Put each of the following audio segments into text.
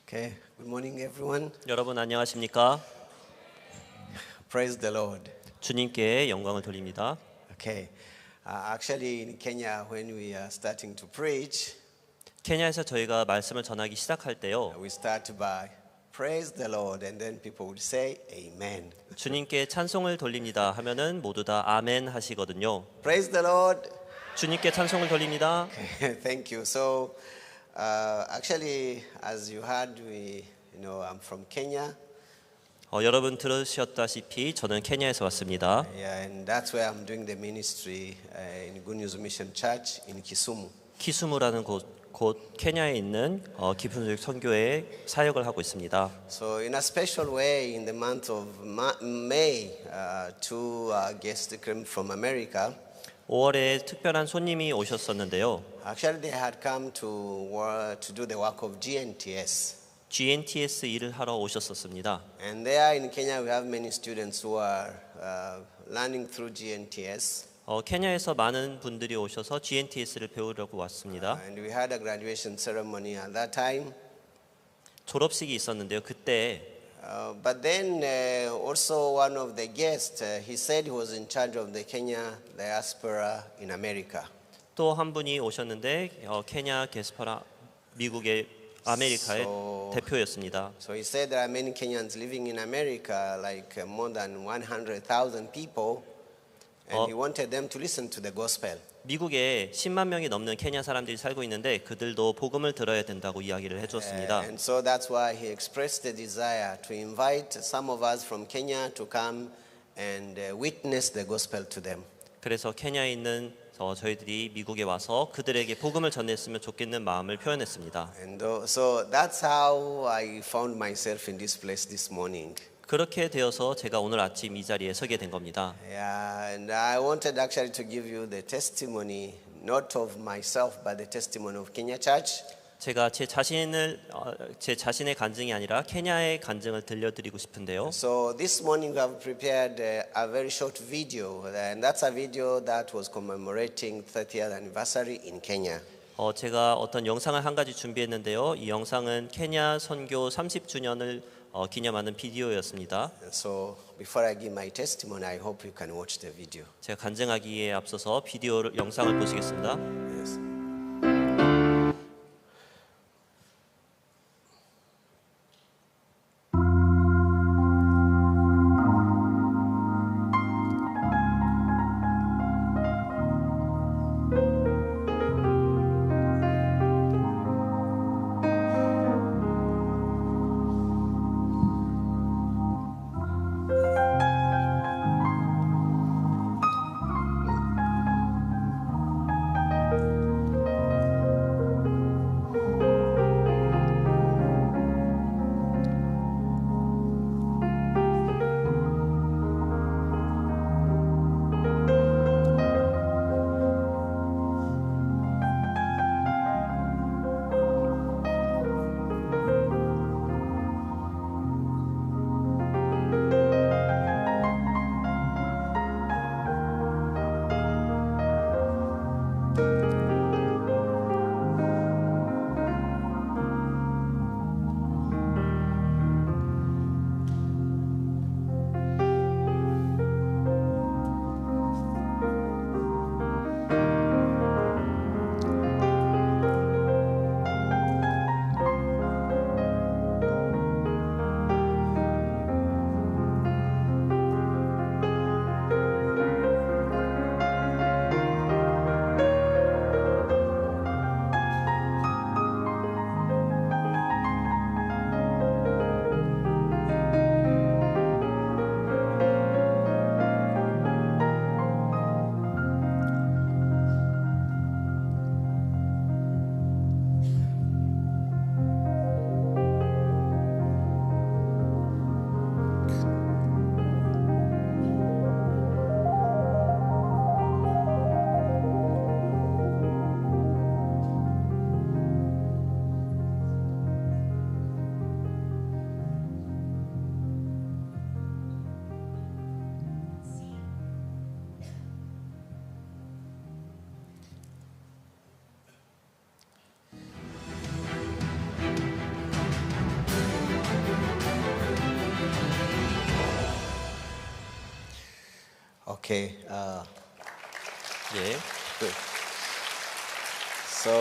Okay, good morning everyone. 여러분 안녕하십니까? Praise the Lord. 주님께 영광을 돌립니다. Okay, actually in Kenya when we are starting to preach, 케냐에서 저희가 말씀을 전하기 시작할 때요. we start by praise the Lord and then people would say amen. 주님께 찬송을 돌립니다 하면은 모두 다 아멘 하시거든요. Praise the Lord. 주님께 찬송을 돌립니다. Okay, thank you. So actually as you heard I'm from Kenya. 여러분 들으셨다시피 저는 케냐에서 왔습니다. Yeah, and that's where I'm doing the ministry in Good News Mission Church in Kisumu. 키수무라는 곳 케냐에 있는 깊은 선교회 사역을 하고 있습니다. So in a special way, in the month of May, two guests came from America. 5월에 특별한 손님이 오셨었는데요. Actually, they had come to do the work of GNTS. GNTS 일을 하러 오셨었습니다. And there in Kenya, we have many students who are learning through GNTS. 케냐에서 많은 분들이 오셔서 GNTS를 배우려고 왔습니다. And we had a graduation ceremony at that time. 졸업식이 있었는데요. 그때 But then also one of the guests, he said he was in charge of the Kenya diaspora in America. 또 한 분이 오셨는데 케냐 게스파라 미국의 아메리카의 대표였습니다. So he said there are many Kenyans living in America, like more than 100,000 people, and he wanted them to listen to the gospel. 미국에 10만 명이 넘는 케냐 사람들이 살고 있는데 그들도 복음을 들어야 된다고 이야기를 해줬습니다. And so that's why he expressed the desire to invite some of us from Kenya to come and witness the gospel to them. 그래서 케냐에 있는 저희들이 미국에 와서 그들에게 복음을 전했으면 좋겠는 마음을 표현했습니다. And so that's how I found myself in this place this morning. 그렇게 되어서 제가 오늘 아침 이 자리에 서게 된 겁니다. Yeah, and I wanted actually to give you the testimony, not of myself, but the testimony of Kenya Church. 제가 제 자신의 간증이 아니라 케냐의 간증을 들려드리고 싶은데요. So this morning we have prepared a very short video, and that's a video that was commemorating 30th anniversary in Kenya. 제가 어떤 영상을 한 가지 준비했는데요. 이 영상은 케냐 선교 30주년을 기념하는 비디오였습니다. So before I give my testimony, I hope you can watch the video. 제가 간증하기에 앞서서 영상을 보시겠습니다. Yes. Okay. 예. Good. So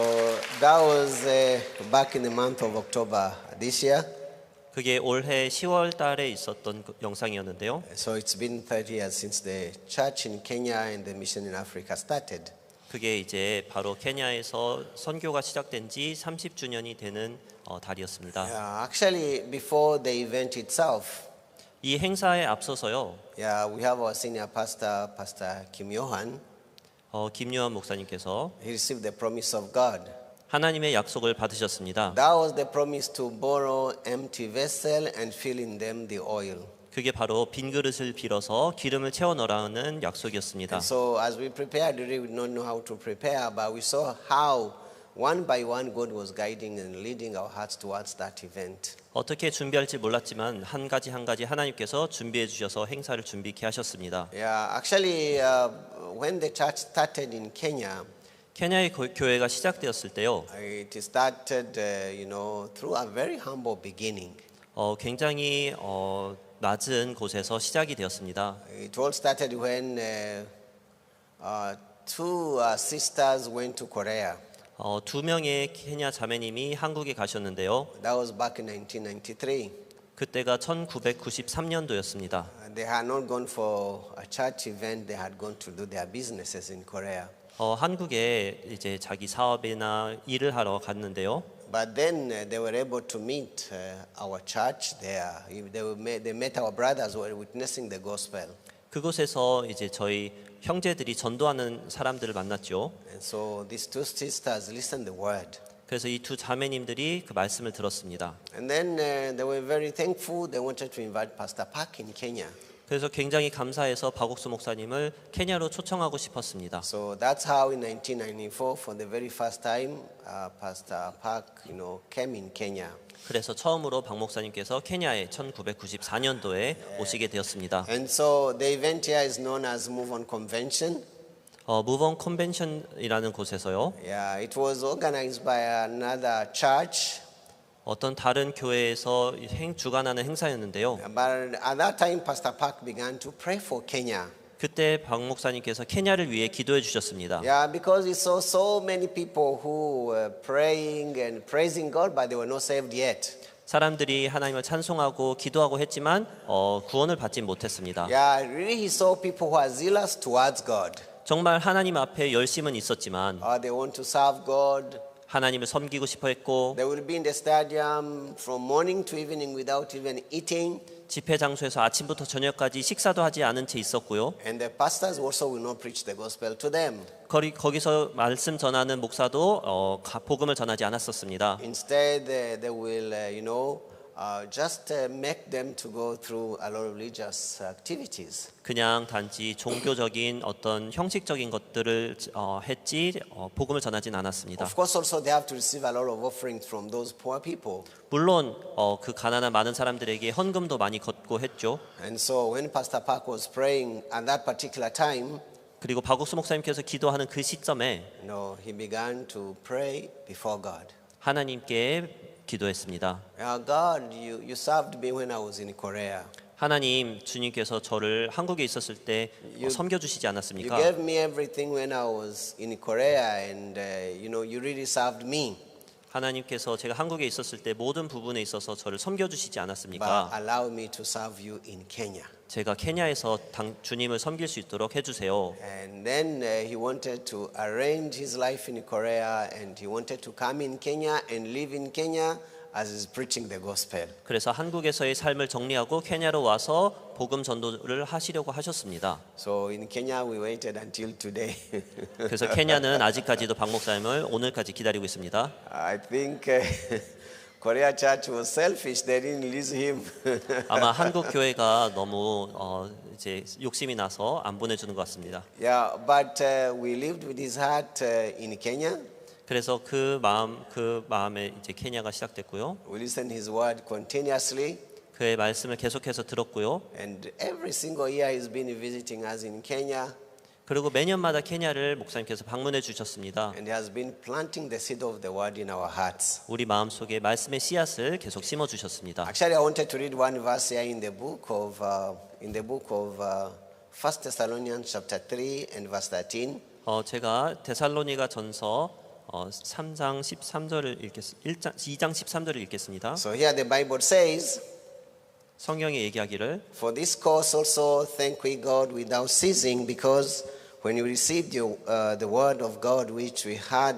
that was back in the month of October this year. 그게 올해 10월 달에 있었던 그 영상이었는데요. So it's been 30 years since the church in Kenya and the mission in Africa started. 그게 이제 바로 케냐에서 선교가 시작된 지 30주년이 되는 달이었습니다. Yeah, actually, before the event itself, 이 행사에 앞서서요. yeah, we have our senior pastor, Pastor Kim Yohan. 김요한 목사님께서 He received the promise of God. 하나님의 약속을 받으셨습니다. That was the promise to borrow empty vessel and fill in them the oil. 그게 바로 빈 그릇을 빌어서 기름을 채워 넣으라는 약속이었습니다. So as we prepared, we did not know how to prepare, but we saw how one by one God was guiding and leading our hearts towards that event. 어떻게 준비할지 몰랐지만 한 가지 하나님께서 준비해 주셔서 행사를 준비케 하셨습니다. Yeah, actually, when the church started in Kenya, 케냐의 교회가 시작되었을 때요. it started, through a very humble beginning. 굉장히 낮은 곳에서 시작이 되었습니다. It all started when two sisters went to Korea. 두 명의 케냐 자매님이 한국에 가셨는데요. That was back in 1993. 그때가 1993년도였습니다. They had not gone for a church event. They had gone to do their businesses in Korea. 한국에 이제 자기 사업이나 일을 하러 갔는데요. But then they were able to meet our church there. They met our brothers who were witnessing the gospel. 그곳에서 이제 저희 형제들이 전도하는 사람들을 만났죠. And so these two sisters listened the word. 그래서 이 두 자매님들이 그 말씀을 들었습니다. And then they were very thankful. They wanted to invite Pastor Park in Kenya. 그래서 굉장히 감사해서 박옥수 목사님을 케냐로 초청하고 싶었습니다. So that's how in 1994, for the very first time, Pastor Park, came in Kenya. 그래서 처음으로 박 목사님께서 케냐에 1994년도에 오시게 되었습니다. And so the event here is known as Move On Convention. 무번 컨벤션이라는 곳에서요. Yeah, it was organized by another church. 어떤 다른 교회에서 주관하는 행사였는데요. But at that time, Pastor Park began to pray for Kenya. 그때 박 목사님께서 케냐를 위해 기도해 주셨습니다. Yeah, because he saw so many people who were praying and praising God, but they were not saved yet. 사람들이 하나님을 찬송하고 기도하고 했지만 구원을 받지 못했습니다. Yeah, really he saw people who are zealous towards God. 정말 하나님 앞에 열심은 있었지만 They want to serve God. 하나님을 섬기고 싶어 했고 They will be in the stadium from morning to evening without even eating. 집회 장소에서 아침부터 저녁까지 식사도 하지 않은 채 있었고요. And the pastors also will not preach the gospel to them. 거기서 말씀 전하는 목사도 복음을 전하지 않았었습니다. Instead, they will, just make them to go through a lot of religious activities. 그냥 단지 종교적인 어떤 형식적인 것들을 했지 복음을 전하진 않았습니다. Of course, also they have to receive a lot of offerings from those poor people. 물론 그 가난한 많은 사람들에게 헌금도 많이 걷고 했죠. And so when Pastor Park was praying at that particular time, 그리고 박옥수 목사님께서 기도하는 그 시점에 he began to pray before God. 하나님께 기도했습니다. God, you served me when I was in Korea. 하나님, 주님께서 저를 한국에 있었을 때 섬겨주시지 않았습니까? You gave me everything when I was in Korea, and you really served me. 하나님께서 제가 한국에 있었을 때 모든 부분에 있어서 저를 섬겨주시지 But 않았습니까? allow me to serve you in Kenya. 제가 케냐에서 주님을 섬길 수 있도록 해주세요. And then he wanted to arrange his life in Korea, and he wanted to come in Kenya and live in Kenya as he's preaching the gospel. 그래서 한국에서의 삶을 정리하고 케냐로 와서 복음 전도를 하시려고 하셨습니다. So in Kenya we waited until today. 그래서 케냐는 아직까지도 박 목사님을 오늘까지 기다리고 있습니다. I think Korea church was selfish. They didn't release him. 아마 한국 교회가 너무 이제 욕심이 나서 안 보내주는 것 같습니다. Yeah, but we lived with his heart in Kenya. 그래서 그 마음에 이제 케냐가 시작됐고요. We listened his word continuously. 그의 말씀을 계속해서 들었고요. And every single year he's been visiting us in Kenya. 그리고 매년마다 케냐를 목사님께서 방문해 주셨습니다. And he has been planting the seed of the word in our hearts. 우리 마음속에 말씀의 씨앗을 계속 심어 주셨습니다. Actually, I wanted to read one verse here in the book of 1 Thessalonians chapter 3 and verse 13. 제가 데살로니가 전서 3장 13절을 2장 13절을 읽겠습니다. So here the Bible says, 성경이 얘기하기를 For this cause also thank we God without ceasing, because when you received the word of God which we had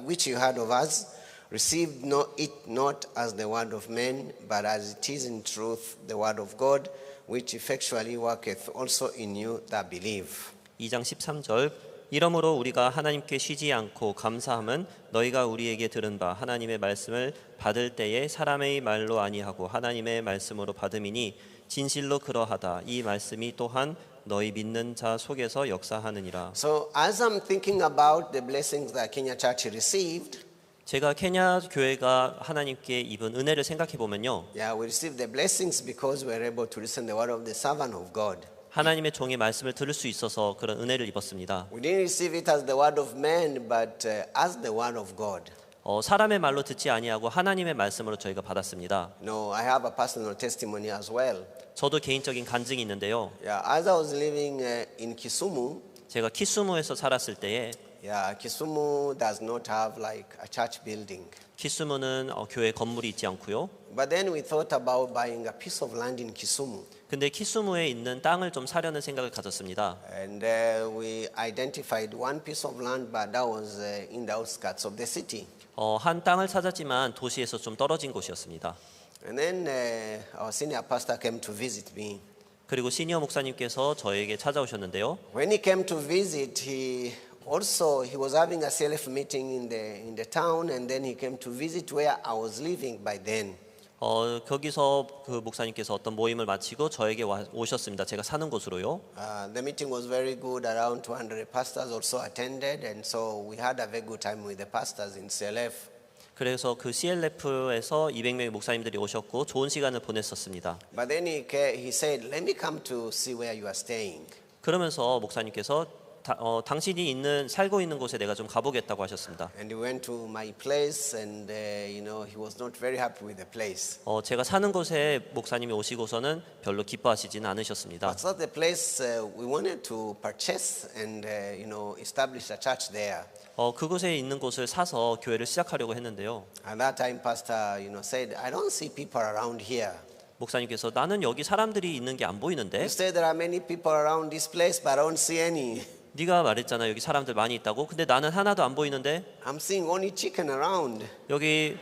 which you had of us, received it not as the word of men, but as it is in truth the word of God, which effectually worketh also in you that believe. 2장 13절 이러므로 우리가 하나님께 쉬지 않고 감사함은 너희가 우리에게 들은 바 하나님의 말씀을 받을 때에 사람의 말로 아니하고 하나님의 말씀으로 받음이니 진실로 그러하다. 이 말씀이 또한 너희 믿는 자 속에서 역사하느니라. So as I'm thinking about the blessings that Kenya Church received, 제가 케냐 교회가 하나님께 입은 은혜를 생각해 보면요. we received the blessings because we were able to listen the word of the servant of God. 하나님의 종의 말씀을 들을 수 있어서 그런 은혜를 입었습니다. We didn't receive it as the word of man, but as the word of God. 사람의 말로 듣지 아니하고 하나님의 말씀으로 저희가 받았습니다. No, I have a personal testimony as well. 저도 개인적인 간증이 있는데요. As I was living in Kisumu, 제가 키스무에서 살았을 때에 Kisumu does not have like a church building. 키스무는 교회 건물이 있지 않고요. But then we thought about buying a piece of land in Kisumu. 근데 키스무에 있는 땅을 좀 사려는 생각을 가졌습니다. And we identified one piece of land, but that was in the outskirts of the city. 한 땅을 찾았지만 도시에서 좀 떨어진 곳이었습니다. And then our senior pastor came to visit me. 그리고 시니어 목사님께서 저에게 찾아오셨는데요. When he came to visit, he was having a CLF meeting in the town, and then he came to visit where I was living by then. 거기서 그 목사님께서 어떤 모임을 마치고 저에게 오셨습니다. 제가 사는 곳으로요. The meeting was very good. Around 200 pastors also attended, and so we had a very good time with the pastors in CLF. 그래서 그 CLF에서 200명의 목사님들이 오셨고 좋은 시간을 보냈었습니다. But then he said, "Let me come to see where you are staying." 그러면서 목사님께서 당신이 살고 있는 곳에 내가 좀 가보겠다고 하셨습니다. And he went to my place, and he was not very happy with the place. 제가 사는 곳에 목사님이 오시고서는 별로 기뻐하시지는 않으셨습니다. But so the place we wanted to purchase and establish a church there. 그곳에 있는 곳을 사서 교회를 시작하려고 했는데요. At that time, pastor, said, "I don't see people around here." 목사님께서 나는 여기 사람들이 있는 게 안 보이는데. You say there are many people around this place, but I don't see any. 네가 말했잖아 여기 사람들 많이 있다고. 근데 나는 하나도 안 보이는데. I'm seeing only chicken around. 여기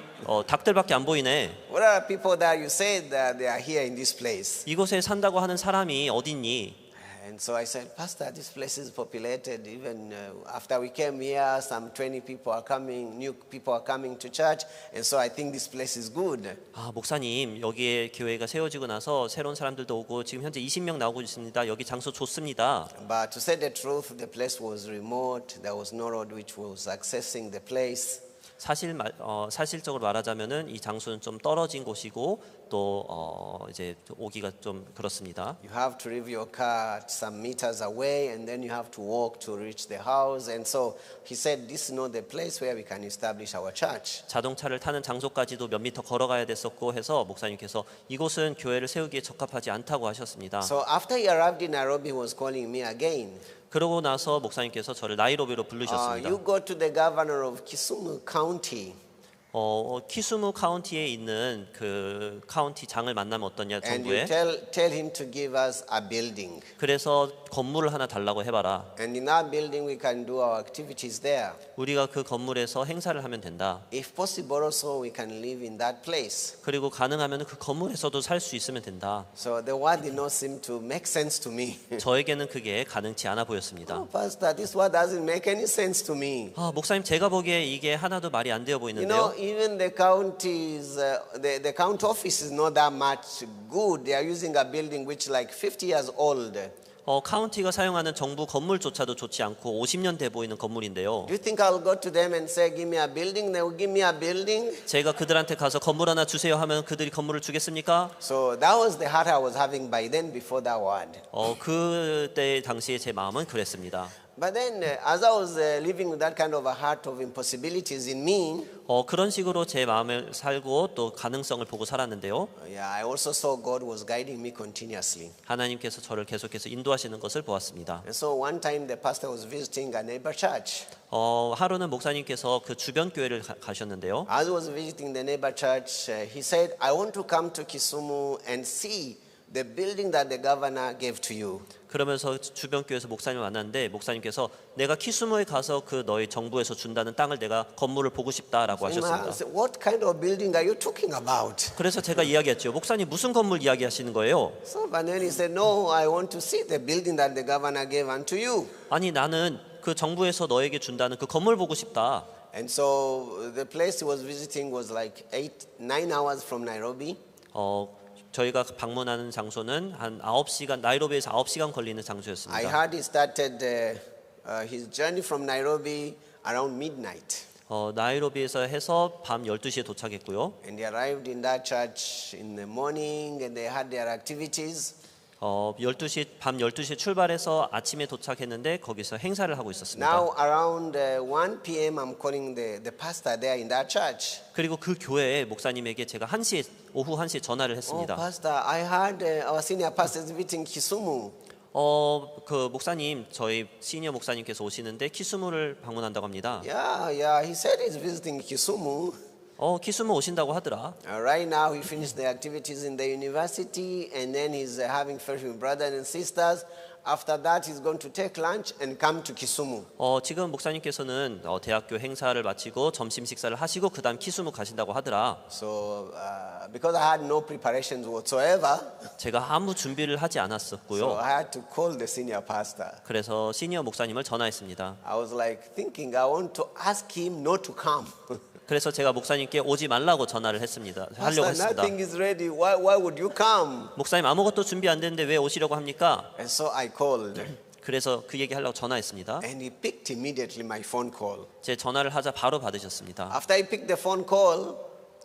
닭들밖에 안 보이네. What are people that you say that they are here in this place? 이곳에 산다고 하는 사람이 어딨니? And so I said, Pastor, this place is populated. Even after we came here, some 20 people are coming, new people are coming to church. And so I think this place is good. 목사님, 여기에 교회가 세워지고 나서 새로운 사람들도 오고 지금 현재 20명 나오고 있습니다. 여기 장소 좋습니다. But to say the truth, the place was remote. There was no road which was accessing the place. 사실적으로 말하자면은 이 장소는 좀 떨어진 곳이고 또 이제 오기가 좀 그렇습니다. You have to leave your car some meters away, and then you have to walk to reach the house. And so he said, "This is not the place where we can establish our church." 자동차를 타는 장소까지도 몇 미터 걸어가야 됐었고 해서 목사님께서 이곳은 교회를 세우기에 적합하지 않다고 하셨습니다. So after he arrived in Nairobi, he was calling me again. 그러고 나서 목사님께서 저를 나이로비로 부르셨습니다. You go to the governor of Kisumu County. 키스무 카운티에 있는 그 카운티 장을 만나면 어떠냐 And you 정부에. tell him to give us a building. 그래서 건물을 하나 달라고 해봐라. And in that building we can do our activities there. 우리가 그 건물에서 행사를 하면 된다. If possible also we can live in that place. 그리고 가능하면 그 건물에서도 살 수 있으면 된다. So the word did not seem to make sense to me. 저에게는 그게 가능치 않아 보였습니다. Oh, Pastor, this word doesn't make any sense to me. 목사님 제가 보기에 이게 하나도 말이 안 되어 보이는데요. Even the counties, the county office is not that much good. They are using a building which is like 50 years old. 카운티가 사용하는 정부 건물조차도 좋지 않고 50년 돼 보이는 건물인데요. Do you think I'll go to them and say, "Give me a building"? They will give me a building. 제가 그들한테 가서 건물 하나 주세요 하면 그들이 건물을 주겠습니까? So that was the heart I was having by then before that word. 그때 당시에 제 마음은 그랬습니다. But then, as I was living with that kind of a heart of impossibilities in me, 그런 식으로 제 마음을 살고 또 가능성을 보고 살았는데요. yeah, I also saw God was guiding me continuously. 하나님께서 저를 계속해서 인도하시는 것을 보았습니다. And so one time the pastor was visiting a neighbor church. 하루는 목사님께서 그 주변 교회를 가셨는데요. As he was visiting the neighbor church, he said, I want to come to Kisumu and see the building that the governor gave to you. 그러면서 주변 교회에서 목사님을 만났는데 목사님께서 내가 키스무에 가서 그 너희 정부에서 준다는 땅을 내가 건물을 보고 싶다라고 I 하셨습니다. said, what kind of building are you talking about? 그래서 제가 이야기했죠. 목사님 무슨 건물 이야기하시는 거예요? So, but then he said, no, I want to see the building that the governor gave unto you. 아니 나는 그 정부에서 너에게 준다는 그 건물 보고 싶다. And so the place he was visiting was like 9 hours from Nairobi. 저희가 방문하는 장소는 한 9시간, 나이로비에서 9시간 걸리는 I 장소였습니다. heard he started his journey from Nairobi around midnight. 나이로비에서 해서 밤 12시에 도착했고요. And they arrived in that church in the morning and they had their activities. 밤 12시에 출발해서 아침에 도착했는데 거기서 행사를 하고 있었습니다. Now around 1 p.m. I'm calling the pastor there in that church. 그리고 그 교회에 목사님에게 제가 오후 1시에 전화를 Oh, 했습니다. pastor, I heard our senior pastor is visiting Kisumu. 그 목사님, 저희 시니어 목사님께서 오시는데 키스무를 방문한다고 합니다. Yeah, he said he's visiting Kisumu. 키스무 오신다고 하더라. Right now he finished the activities in the university and then he's having fellowship with brothers and sisters. After that he's going to take lunch and come to Kisumu. 지금 목사님께서는 대학교 행사를 마치고 점심 식사를 하시고 그다음 키스무 가신다고 하더라. So because I had no preparations whatsoever, 제가 아무 준비를 하지 so 않았었고요. I had to call the senior pastor. 그래서 시니어 목사님을 전화했습니다. I was like thinking I want to ask him not to come. 그래서 제가 목사님께 오지 말라고 전화를 했습니다. 하려고 Pastor, 했습니다. nothing is ready. Why would you come? 목사님 아무것도 준비 안 됐는데 왜 오시려고 합니까? And so I called 그래서 그 얘기 하려고 전화했습니다. and he picked immediately my phone call. 제 전화를 하자 바로 받으셨습니다. After he picked the phone call,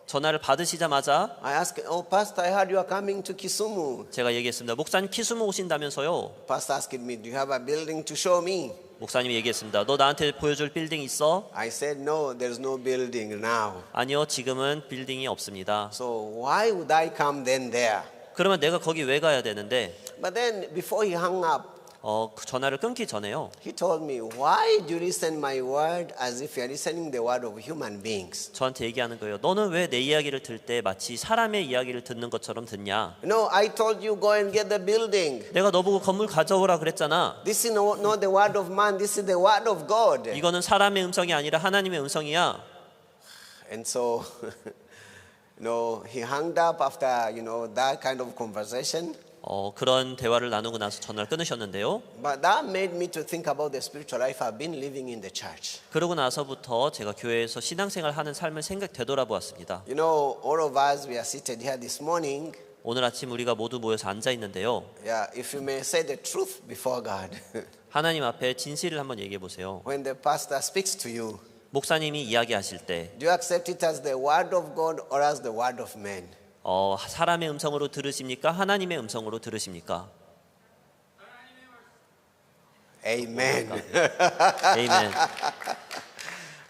전화를 받으시자마자 I asked, oh, Pastor, I heard you are coming to Kisumu. 제가 얘기했습니다. 목사님 키스무 오신다면서요. Pastor asked me, do you have a building to show me? 목사님이 얘기했습니다. 너 나한테 보여줄 빌딩 있어? I said, no, there's no building now. 아니요, 지금은 빌딩이 없습니다. So why would I come then there? 그러면 내가 거기 왜 가야 되는데? But then before he hung up, 그 전화를 끊기 전에요. he told me, why do you listen my word as if you're listening the word of human beings? 저한테 얘기하는 거예요. 너는 왜 내 이야기를 들 때 마치 사람의 이야기를 듣는 것처럼 듣냐? No, I told you go and get the building. 내가 너보고 건물 가져오라 그랬잖아. This is not the word of man, this is the word of God. 이거는 사람의 음성이 아니라 하나님의 음성이야. And so, he hung up after, that kind of conversation. 그런 대화를 나누고 나서 전화를 끊으셨는데요. But that made me to think about the spiritual life I've been living in the church. 그러고 나서부터 제가 교회에서 신앙생활 하는 삶을 되돌아보았습니다. All of us, we are seated here this morning. 오늘 아침 우리가 모두 모여서 앉아 있는데요. Yeah, if you may say the truth before God. 하나님 앞에 진실을 한번 얘기해 보세요. When the pastor speaks to you, 목사님이 이야기하실 때 do you accept it as the word of God or as the word of man? 사람의 음성으로 들으십니까? 하나님의 음성으로 들으십니까? Amen. 아멘.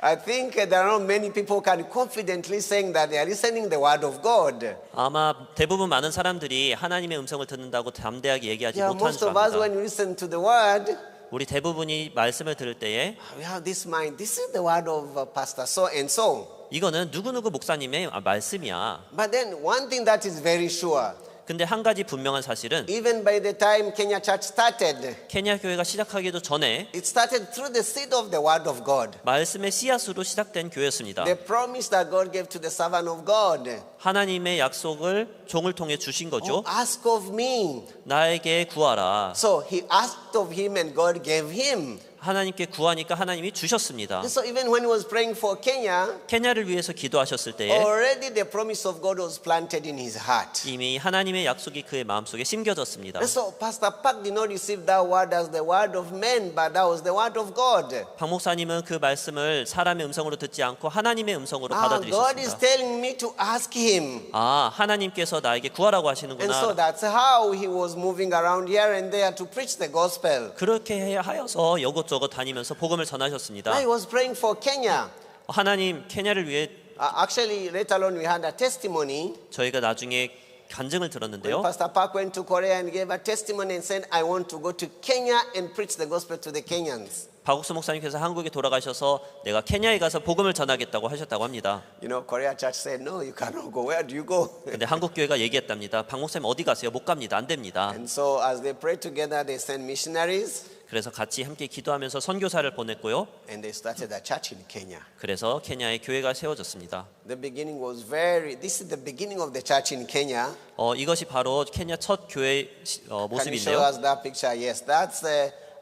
I think there are not many people can confidently saying that they are listening the word of God. 아마 대부분 많은 사람들이 하나님의 음성을 듣는다고 담대하게 얘기하지 Yeah, 못하는 most 줄 of us 압니다. when you listen to the word, 우리 대부분이 말씀을 들을 때에 we have this mind. This is the word of Pastor so and so. 이거는 누구누구 목사님의 말씀이야. But then one thing that is very sure, 근데 한 가지 분명한 사실은 even by the time Kenya Church started, 케냐 교회가 시작하기도 전에 it started through the seed of the word of God. 말씀의 씨앗으로 시작된 교회였습니다. The promise that God gave to the servant of God. 하나님의 약속을 종을 통해 주신 거죠. Ask of me. 나에게 구하라. So he asked of him and God gave him. 하나님께 구하니까 하나님이 주셨습니다. So even when he was praying for Kenya, 케냐를 위해서 기도하셨을 때에 already the promise of God was planted in his heart. 이미 하나님의 약속이 그의 마음속에 심겨졌습니다. And so Pastor Park did not receive that word as the word of men, but that was the word of God. 박 목사님은 그 말씀을 사람의 음성으로 듣지 않고 하나님의 음성으로 God is 받아들이셨습니다. telling me to ask him. 하나님께서 나에게 구하라고 And so 하시는구나. that's how he was moving around here and there to preach the gospel. 그렇게 하여서 여곳저곳 이것저것 다니면서 복음을 전하셨습니다. Now he was praying for Kenya. 하나님 케냐를 위해 Actually, later on we had a testimony. 저희가 나중에 간증을 When 들었는데요. Pastor Park went to Korea and gave a testimony and said, I want to go to Kenya and preach the gospel to the Kenyans. 박옥수 목사님께서 한국에 돌아가셔서 내가 케냐에 가서 복음을 전하겠다고 하셨다고 합니다. You know, Korea church said, no, you cannot go. Where do you go? 근데 한국 교회가 얘기했답니다. 박 목사님 어디 가세요? 못 갑니다. 안 됩니다. And so as they prayed together, they sent missionaries 그래서 같이 함께 기도하면서 선교사를 보냈고요. and they started a church in Kenya. 그래서 케냐에 교회가 세워졌습니다. The beginning was this is the beginning of the church in Kenya. 이것이 바로 케냐 첫 교회 Can you show 모습인데요. us that picture? Yes, that's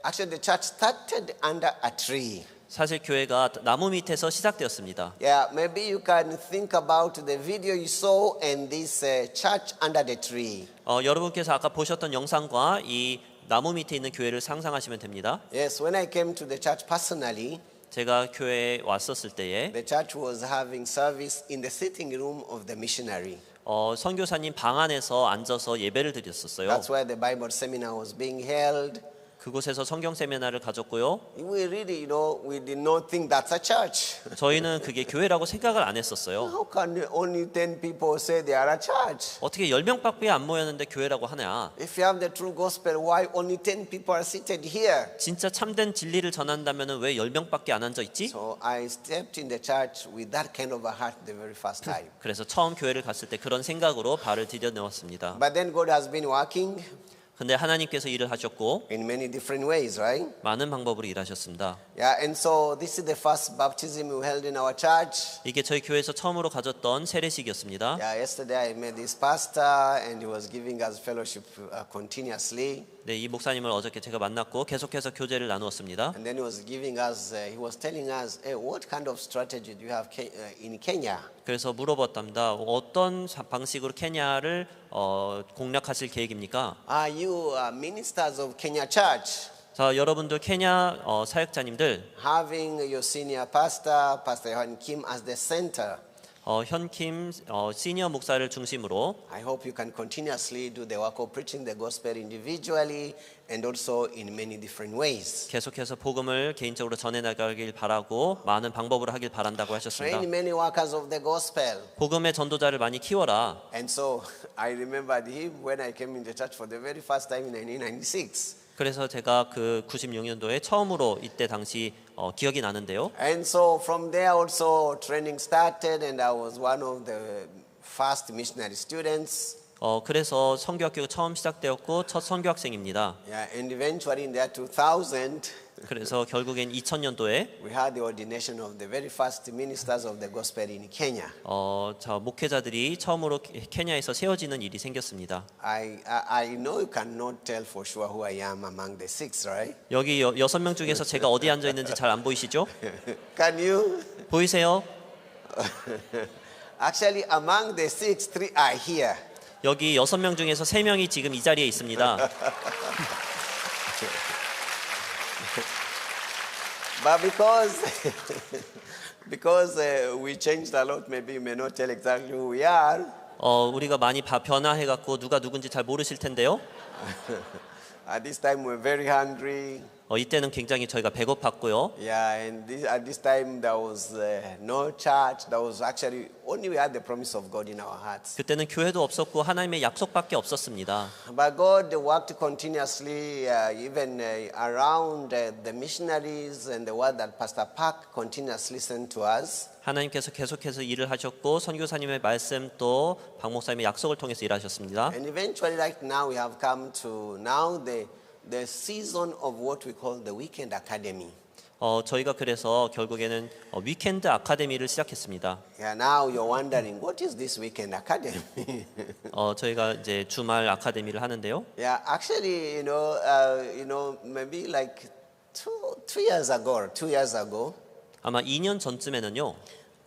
actually the church started under a tree. 사실 교회가 나무 밑에서 시작되었습니다. Yeah, maybe you can think about the video you saw and this church under the tree. 여러분께서 아까 보셨던 영상과 이 나무 밑에 있는 교회를 상상하시면 됩니다. Yes, when I came to the church personally, 제가 교회에 왔었을 때에 the church was having service in the sitting room of the missionary. 선교사님 방 안에서 앉아서 예배를 드렸었어요. That's where the Bible seminar was being held. 그곳에서 성경 세미나를 가졌고요. We really, we did not think that's a church. 저희는 그게 교회라고 생각을 안 했었어요. How can only 10 people say they are a church? 어떻게 10명밖에 안 모였는데 교회라고 하냐? If you have the true gospel, why only 10 people are seated here? 진짜 참된 진리를 전한다면 왜 10명밖에 안 앉아 있지? So I stepped in the church with that kind of a heart the very first time. 그래서 처음 교회를 갔을 때 그런 생각으로 발을 디뎌넣었습니다. But then God has been working 근데 하나님께서 일을 하셨고 in many different ways, right? 많은 방법으로 일하셨습니다. Yeah, and so this is the first baptism we held in our church. 이게 저희 교회에서 처음으로 가졌던 세례식이었습니다. Yeah, yesterday I met this pastor and he was giving us fellowship continuously. 네, 이 목사님을 어저께 제가 만났고 계속해서 교제를 나누었습니다. And then he was giving us, he was telling us, hey, what kind of strategy do you have in Kenya? 그래서 물어봤답니다. 어떤 방식으로 케냐를 공략하실 계획입니까? Are you ministers of Kenya Church? 자, 여러분들 케냐 사역자님들 Having your senior pastor, Pastor Johan Kim, as the center. 현킴 시니어 목사를 중심으로 I hope you can continuously do the work of preaching the gospel individually and also in many different ways. 계속해서 복음을 개인적으로 전해 나가길 바라고 많은 방법으로 하길 바란다고 하셨습니다. Train many workers of the gospel. 복음의 전도자를 많이 키워라. And so I remembered him when I came into church for the very first time in 1996. 그래서 제가 그 96년도에 처음으로 이때 당시 기억이 나는데요. And so from there also training started and I was one of the first missionary students. 그래서 선교학교가 처음 시작되었고 첫 선교학생입니다. Yeah, and eventually in the year 2000 그래서 결국엔 2000년도에 we had the ordination of the very first ministers of the gospel in Kenya. 목회자들이 처음으로 케냐에서 세워지는 일이 생겼습니다. I know you cannot tell for sure who I am among the six, right? 여기 6명 중에서 제가 어디에 앉아 있는지 잘 안 보이시죠? Can you? 보이세요? Actually, among the six, three are here. 여기 6명 중에서 3명이 지금 이 자리에 있습니다. But because we changed a lot, maybe you may not tell exactly who we are. 우리가 많이 변화해갖고 누가 누군지 잘 모르실 텐데요. At this time, we're very hungry. 이때는 굉장히 저희가 배고팠고요. Yeah, and at this time there was no church. There was actually only we had the promise of God in our hearts. 그때는 교회도 없었고 하나님의 약속밖에 없었습니다. But God worked continuously, even around the missionaries and the word that Pastor Park continuously sent to us. 하나님께서 계속해서 일을 하셨고 선교사님의 말씀 또 박 목사님의 약속을 통해서 일하셨습니다. And eventually, right now, we have come to now the season of what we call the weekend academy. 저희가 그래서 결국에는 위켄드 아카데미를 시작했습니다. Yeah, now you're wondering what is this weekend academy? 저희가 이제 주말 아카데미를 하는데요. Yeah, actually, maybe like 2 years ago, 아마 2년 전쯤에는요.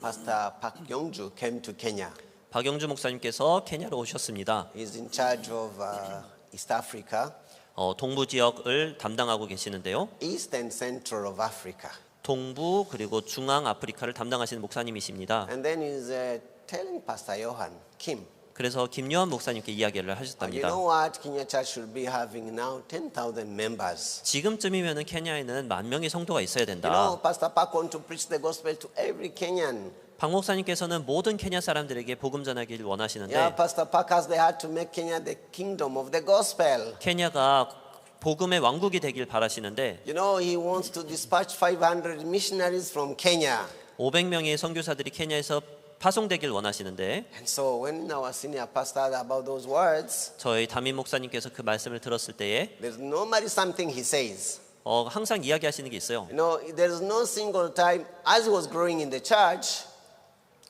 Pastor Park Yongju came to Kenya. 박영주 목사님께서 케냐로 오셨습니다. He's in charge of East Africa. 동부 지역을 담당하고 계시는데요. East and Central of Africa. 동부 그리고 중앙 아프리카를 담당하시는 목사님이십니다. And then he's telling Pastor Johan Kim. 그래서 김요한 목사님께 이야기를 You 하셨답니다. know what? Kenya Church should be having now 10,000 members. 지금쯤이면은 케냐에는 10,000명의 성도가 있어야 You 된다. know, Pastor Park want to preach the gospel to every Kenyan. 박 목사님께서는 모든 케냐 사람들에게 복음 전하기를 원하시는데 Yeah, Pastor Park has the heart to make Kenya the kingdom of the gospel. 케냐가 복음의 왕국이 되길 바라시는데 You know, he wants to dispatch 500 missionaries from Kenya. 500명의 선교사들이 케냐에서 파송되길 원하시는데 And so when our senior pastor heard about those words, 저희 담임 목사님께서 그 말씀을 들었을 때에 there's normally something he says. 항상 이야기하시는 게 있어요. You know, there's no single time as he was growing in the church,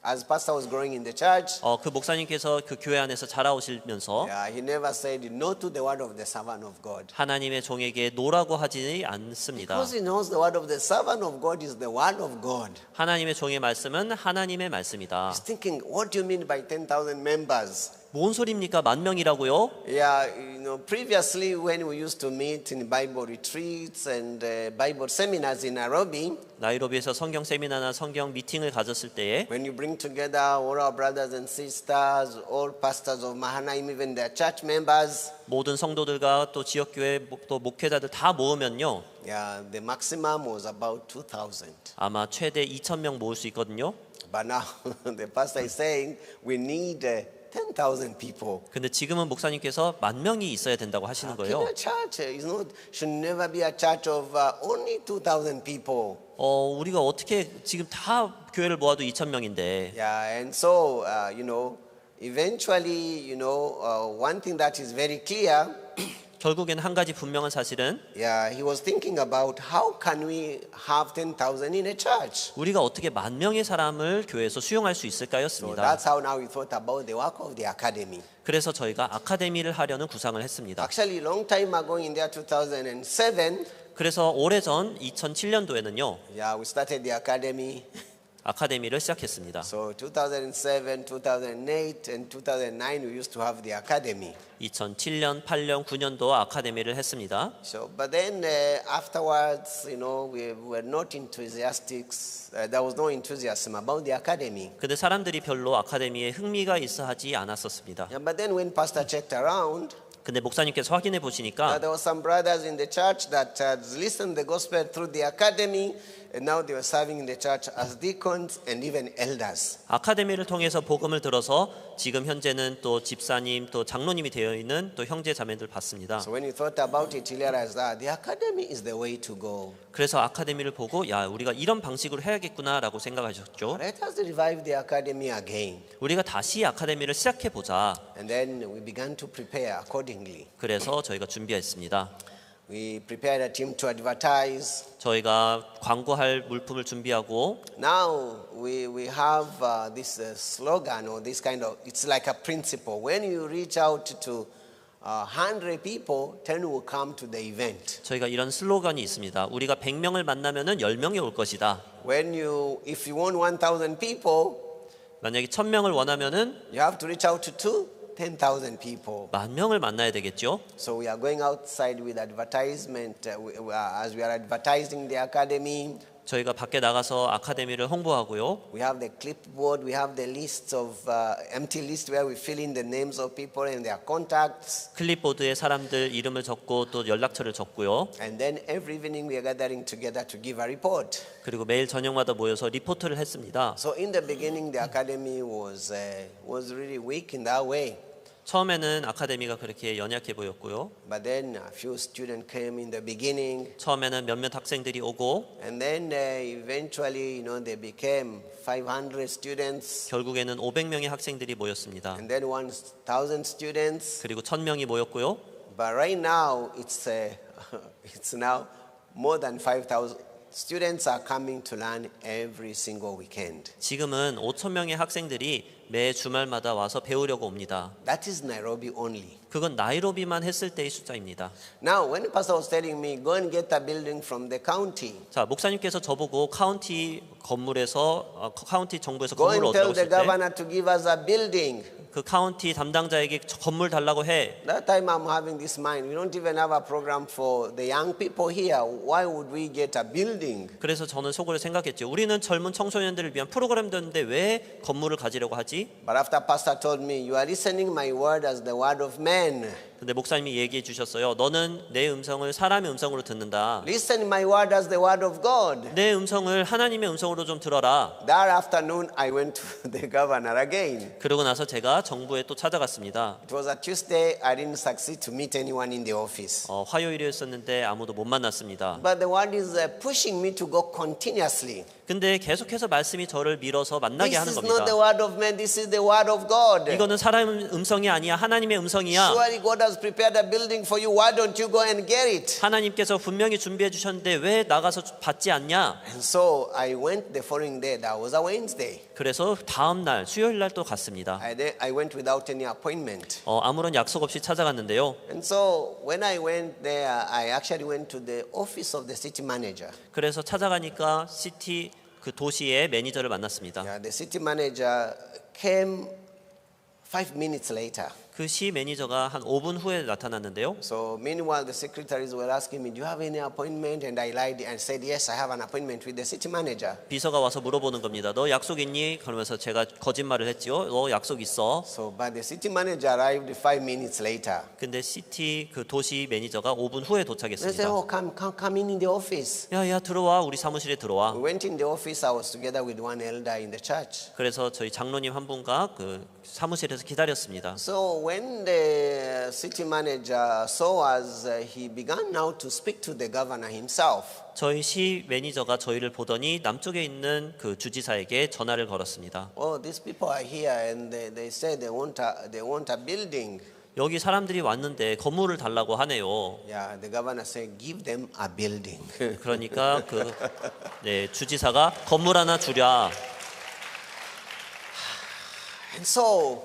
as pastor was growing in the church, 그 목사님께서 그 교회 안에서 자라오시면서 yeah, he never said no to the word of the servant of God. 하나님의 종에게 노라고 하지 않습니다. Because he knows the word of the servant of God is the word of God. 하나님의 종의 말씀은 하나님의 말씀이다. He's thinking, what do you mean by 10,000 members? 뭔 소리입니까? 10,000명이라고요? Yeah, you know, previously when we used to meet in Bible retreats and Bible seminars in Nairobi, 나이로비에서 성경 세미나나 성경 미팅을 가졌을 때에 when you bring together all our brothers and sisters, all pastors of Mahanaim, even their church members, 모든 성도들과 또 지역교회 또 목회자들 다 모으면요, yeah, the maximum was about 2,000. 아마 최대 2,000명 모을 수 있거든요. But now the pastor is saying we need 10,000 people. 근데 지금은 목사님께서 10,000명이 있어야 된다고 하시는 거예요. Kenya Church is not, should never be a church of only 2,000 people. 우리가 어떻게 지금 다 교회를 모아도 2,000명인데 Yeah, and so you know, eventually, you know, one thing that is very clear. 결국에는 한 가지 분명한 사실은 Yeah, he was thinking about how can we have 10,000 in a church. 우리가 어떻게 10,000명의 사람을 교회에서 수용할 수 So 있을까였습니다. that's how now we thought about the work of the academy. 그래서 저희가 아카데미를 하려는 구상을 했습니다. Actually, long time ago in the year 2007, 그래서 오래전 2007년도에는요. yeah, we started the academy. 아카데미를 시작했습니다. So 2007, 2008, and 2009 we used to have the academy. 2007년, 8년, 9년도 아카데미를 했습니다. So, but then afterwards, you know, we were not enthusiastic. There was no enthusiasm about the academy. 근데 사람들이 별로 아카데미에 흥미가 있어 하지 않았었습니다. Yeah, but then when Pastor checked around, 근데 목사님께서 확인해 보시니까 there were some brothers in the church that had listened the gospel through the academy, and now they were serving in the church as deacons and even elders. 아카데미를 통해서 복음을 들어서 지금 현재는 또 집사님 또 장로님이 되어 있는 또 형제 자매들 봤습니다. So when you thought about it, you realized that the academy is the way to go. 그래서 아카데미를 보고 야 우리가 이런 방식으로 해야겠구나라고 생각하셨죠. Let us revive the academy again. 우리가 다시 아카데미를 시작해 보자. And then we began to prepare accordingly. 그래서 저희가 준비했습니다. We prepared a team to advertise. 저희가 광고할 물품을 준비하고 Now we have this slogan or this kind of, it's like a principle. When you reach out to 100 people, 10 will come to the event. 저희가 이런 슬로건이 있습니다. 우리가 100명을 만나면은 10명이 올 것이다. If you want 1,000 people, 만약에 1,000명을 원하면은 you have to reach out to 10,000 people. 10,000명을 만나야 되겠죠. So we are going outside with advertisement as we are advertising the academy. 저희가 밖에 나가서 아카데미를 홍보하고요. We have the clipboard, we have the lists of empty list where we fill in the names of people and their contacts. 클립보드에 사람들 이름을 적고 또 연락처를 적고요. And then every evening we are gathering together to give a report. 그리고 매일 저녁마다 모여서 리포트를 했습니다. So in the beginning the academy was really weak in that way. 처음에는 아카데미가 그렇게 연약해 보였고요. But then a few students came in the beginning. 처음에는 몇몇 학생들이 오고 And then eventually, you know, they became 500 students. 결국에는 500명의 학생들이 모였습니다. And then 1,000 students. 그리고 1,000명이 모였고요. But right now, it's now more than 5,000 students are coming to learn every single weekend. 지금은 5,000명의 학생들이 매 주말마다 와서 배우려고 옵니다. That is Nairobi only. 그건 나이로비만 했을 때의 숫자입니다. Now, when the pastor was telling me, go and get a building from the county. 자, 목사님께서 저보고 카운티 건물에서 카운티 정부에서 Go 건물을 and tell 얻으라고 the 했을 때 governor to give us a building. 그 카운티 담당자에게 건물 달라고 해. That time I'm having this mind. We don't even have a program for the young people here. Why would we get a building? 그래서 저는 속으로 생각했죠. 우리는 젊은 청소년들을 위한 프로그램도 있는데 왜 건물을 가지려고 하지? But after pastor told me, you are listening my word as the word of man. 근데 목사님이 얘기해 주셨어요. 너는 내 음성을 사람의 음성으로 듣는다. Listen my word as the word of God. 내 음성을 하나님의 음성으로 좀 들어라. That afternoon I went to the governor again. 그러고 나서 제가 정부에 또 찾아갔습니다. It was a Tuesday. I didn't succeed to meet anyone in the office. 화요일이었었는데 아무도 못 만났습니다. But the word is pushing me to go continuously. 근데 계속해서 말씀이 저를 밀어서 만나게 This 하는 is 겁니다. not the word of man. This is the word of God. 이거는 사람의 음성이 아니야. 하나님의 음성이야. Surely God has prepared a building for you. Why don't you go and get it? 하나님께서 분명히 준비해 주셨는데 왜 나가서 받지 않냐? And so I went the following day. That was a Wednesday. 그래서 다음 날 수요일 날 또 갔습니다. I went without any appointment. 아무런 약속 없이 찾아갔는데요. And so when I went there, I actually went to the office of the city manager. 그래서 찾아가니까 시티 그 도시의 매니저를 만났습니다. Yeah, the city manager came 5 minutes later. 그 시 매니저가 한 5분 후에 나타났는데요. So meanwhile, the secretaries were asking me, "Do you have any appointment?" And I lied and said, "Yes, I have an appointment with the city manager." 비서가 와서 물어보는 겁니다. 너 약속 있니? 그러면서 제가 거짓말을 했지요. 너 약속 있어. So, but the city manager arrived 5 minutes later. 근데 시티 그 도시 매니저가 5분 후에 They said, 도착했습니다. "Oh, come in the office." 야 들어와. 우리 사무실에 들어와. We went in the office. I was together with one elder in the church. 그래서 저희 장로님 한 분과 그 사무실에서 기다렸습니다. So when the city manager saw us, he began now to speak to the governor himself. 저희 시 매니저가 저희를 보더니 남쪽에 있는 그 주지사에게 전화를 걸었습니다. Oh, these people are here, and they say they want a building. 여기 사람들이 왔는데 건물을 달라고 하네요. Yeah, the governor said, "Give them a building." 그러니까 그 주지사가 건물 하나 주랴. And so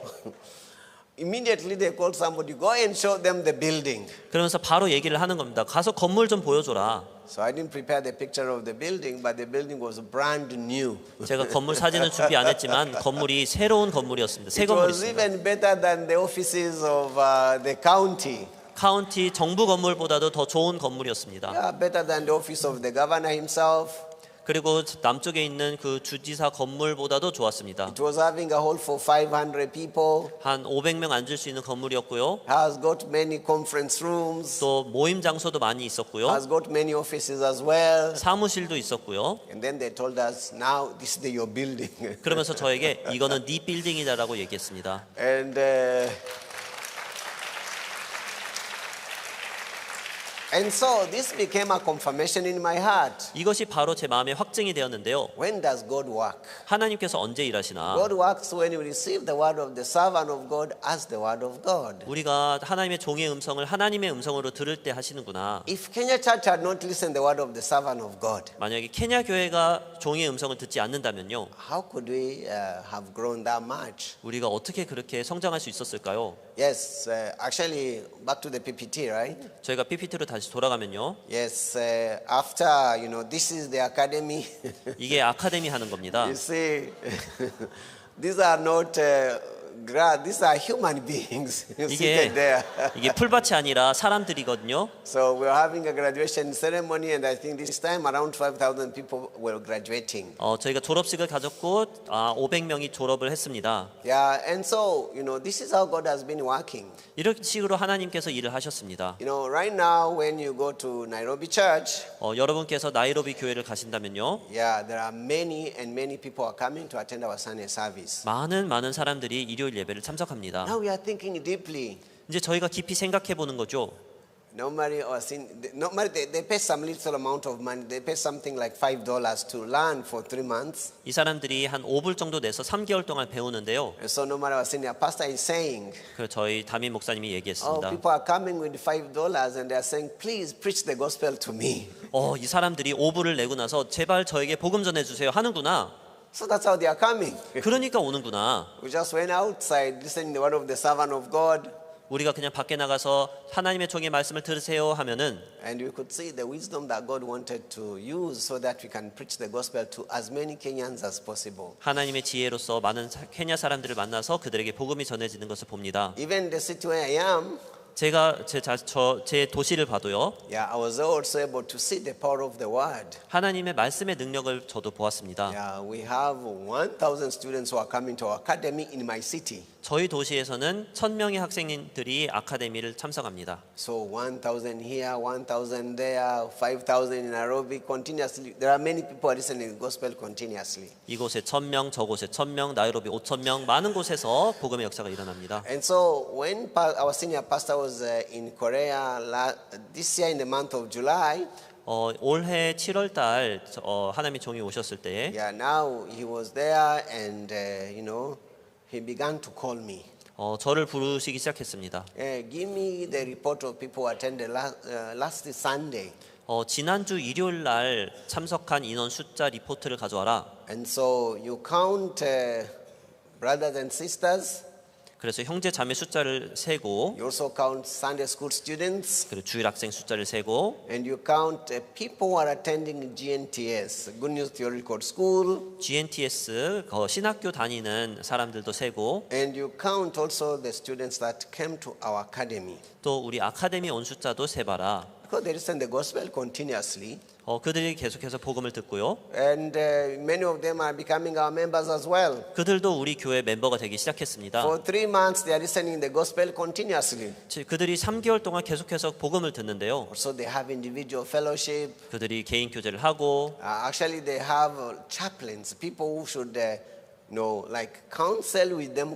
immediately they called somebody, "Go and show them the building." 그러면서 바로 얘기를 하는 겁니다. 가서 건물 좀 보여줘라. So I didn't prepare the picture of the building, but the building was brand new. 제가 건물 사진은 준비 안 했지만 건물이 새로운 건물이었습니다. 새 It was 건물이었습니다. even better than the offices of the county. 카운티 정부 건물보다도 더 좋은 건물이었습니다. Yeah, better than the office of the governor himself. 그리고 남쪽에 있는 그 주지사 건물보다도 좋았습니다. It was having a hall for 500 people. 한 500명 앉을 수 있는 건물이었고요. Has got many conference rooms. 또 모임 장소도 많이 있었고요. Has got many offices as well. 사무실도 있었고요. And then they told us, "Now this is your building." 그러면서 저에게 이거는 네 빌딩이다라고 얘기했습니다. And so this became a confirmation in my heart. 이것이 바로 제 마음에 확증이 되었는데요. When does God work? 하나님께서 언제 일하시나? God works when we receive the word of the servant of God as the word of God. 우리가 하나님의 종의 음성을 하나님의 음성으로 들을 때 하시는구나. If Kenya Church had not listened the word of the servant of God, 만약에 케냐 교회가 종의 음성을 듣지 않는다면요. how could we have grown that much? 우리가 어떻게 그렇게 성장할 수 있었을까요? Yes, actually, back to the PPT, right? 저희가 PPT로 다시 돌아가면요. Yes, after, this is the academy. 이게 아카데미 하는 겁니다. You see, these are not these are human beings seated there. 이게 풀밭이 아니라 사람들이거든요. So we're having a graduation ceremony, and I think this time around 5,000 people were graduating. 저희가 졸업식을 가졌고 500명이 졸업을 했습니다. Yeah, and so this is how God has been working. 이런 식으로 하나님께서 일을 하셨습니다. Right now, when you go to Nairobi Church, 여러분께서 나이로비 교회를 가신다면요. yeah, there are many and many people are coming to attend our Sunday service. 많은 사람들이 일요일 예배를 참석합니다. Now we are thinking deeply. 이제 저희가 깊이 생각해 보는 거죠. Normally they pay some little amount of money. They pay something like $5 to learn for 3 months. 이 사람들이 한 5불 정도 내서 3개월 동안 배우는데요. And so no matter what senior pastor is saying, 그 저희 담임 목사님이 얘기했습니다. people are coming with $5 and they are saying, "Please preach the gospel to me." 이 사람들이 5불을 내고 나서 제발 저에게 복음 전해 주세요 하는구나. So that's how they are coming. 그러니까 오는구나. We just went outside listening to the word of the servant of God. 우리가 그냥 밖에 나가서 하나님의 종의 말씀을 들으세요 하면은 And we could see the wisdom that God wanted to use so that we can preach the gospel to as many Kenyans as possible. 하나님의 지혜로서 많은 케냐 사람들을 만나서 그들에게 복음이 전해지는 것을 봅니다. Even the city where I am, 제가 제 도시를 봐도요. yeah, I was also able to see the power of the word. 하나님의 말씀의 능력을 저도 보았습니다. Yeah, we have 1,000 students who are coming to our academy in my city. 저희 도시에서는 1,000명의 학생들이 아카데미를 참석합니다. So 1,000 here, 1,000 there, 5,000 in Nairobi continuously. There are many people listening to the gospel continuously. 이곳에 1,000명, 저곳에 1,000명, 나이로비 5,000명, 많은 곳에서 복음의 역사가 일어납니다. And so when our senior pastor was in Korea this year in the month of July, 올해 7월 달 하나님의 종이 오셨을 때에 yeah, now he was there and he began to call me. 저를 부르시기 시작했습니다. Give me the report of people who attended last Sunday. 지난주 일요일 날 참석한 인원 숫자 리포트를 가져와라. And so you count brothers and sisters. 그래서 형제 자매 숫자를 세고 You also count Sunday school students. 그리고 주일 학생 숫자를 세고 And you count people who are attending GNTS, Good News Theological School. GNTS 신학교 다니는 사람들도 세고 And you count also the students that came to our academy. 또 우리 아카데미 온 숫자도 세봐라. Because they listen the gospel continuously. 그들이 계속해서 복음을 듣고요. And many of them are becoming our members as well. 그들도 우리 교회 멤버가 되기 시작했습니다. For 3 months they are listening the gospel continuously. 그들이 3개월 동안 계속해서 복음을 듣는데요. So they have individual fellowship. 그들이 개인 교제를 하고 Actually they have chaplains, people who should like counsel with them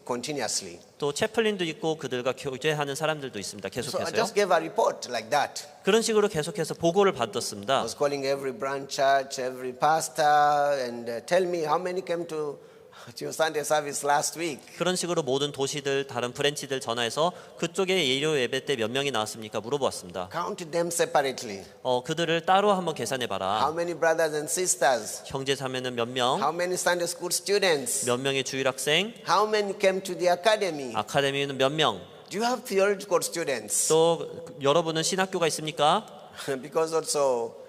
continuously. 또 채플린도 있고 그들과 교제하는 사람들도 있습니다. So I 계속해서요. just gave a report like that. 그런 식으로 계속해서 보고를 I 받았습니다. was calling every branch church, every pastor, and tell me how many came to your Sunday service last week. 그런 식으로 모든 도시들, 다른 브랜치들 전화해서 그쪽에 예료 예배 때 몇 명이 나왔습니까? 물어보았습니다. Count them separately. 그들을 따로 한번 계산해봐라. How many brothers and sisters? 형제 자매는 몇 명? How many Sunday school students? 몇 명의 주일 학생? How many came to the academy? 아카데미는 몇 명? Do you have theological students? 또 여러분은 신학교가 있습니까? Because also,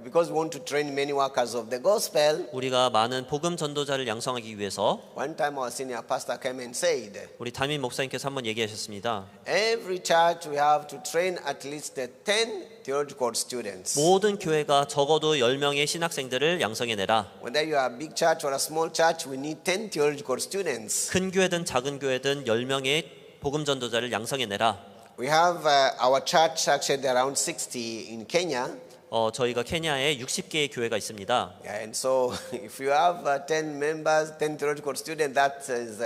because we want to train many workers of the gospel. 우리가 많은 복음 전도자를 양성하기 위해서 One time our senior pastor came and said, 우리 담임 목사님께서 한번 얘기하셨습니다. every church we have to train at least 10 theological students. 모든 교회가 적어도 10명의 신학생들을 양성해내라. Whether you are a big church or a small church, we need 10 theological students. 큰 교회든 작은 교회든 10명의 복음 전도자를 양성해내라. We have our church actually around 60 in Kenya. 저희가 케냐에 60개의 교회가 있습니다. Yeah, and so if you have 10 members, 10 theological students, that is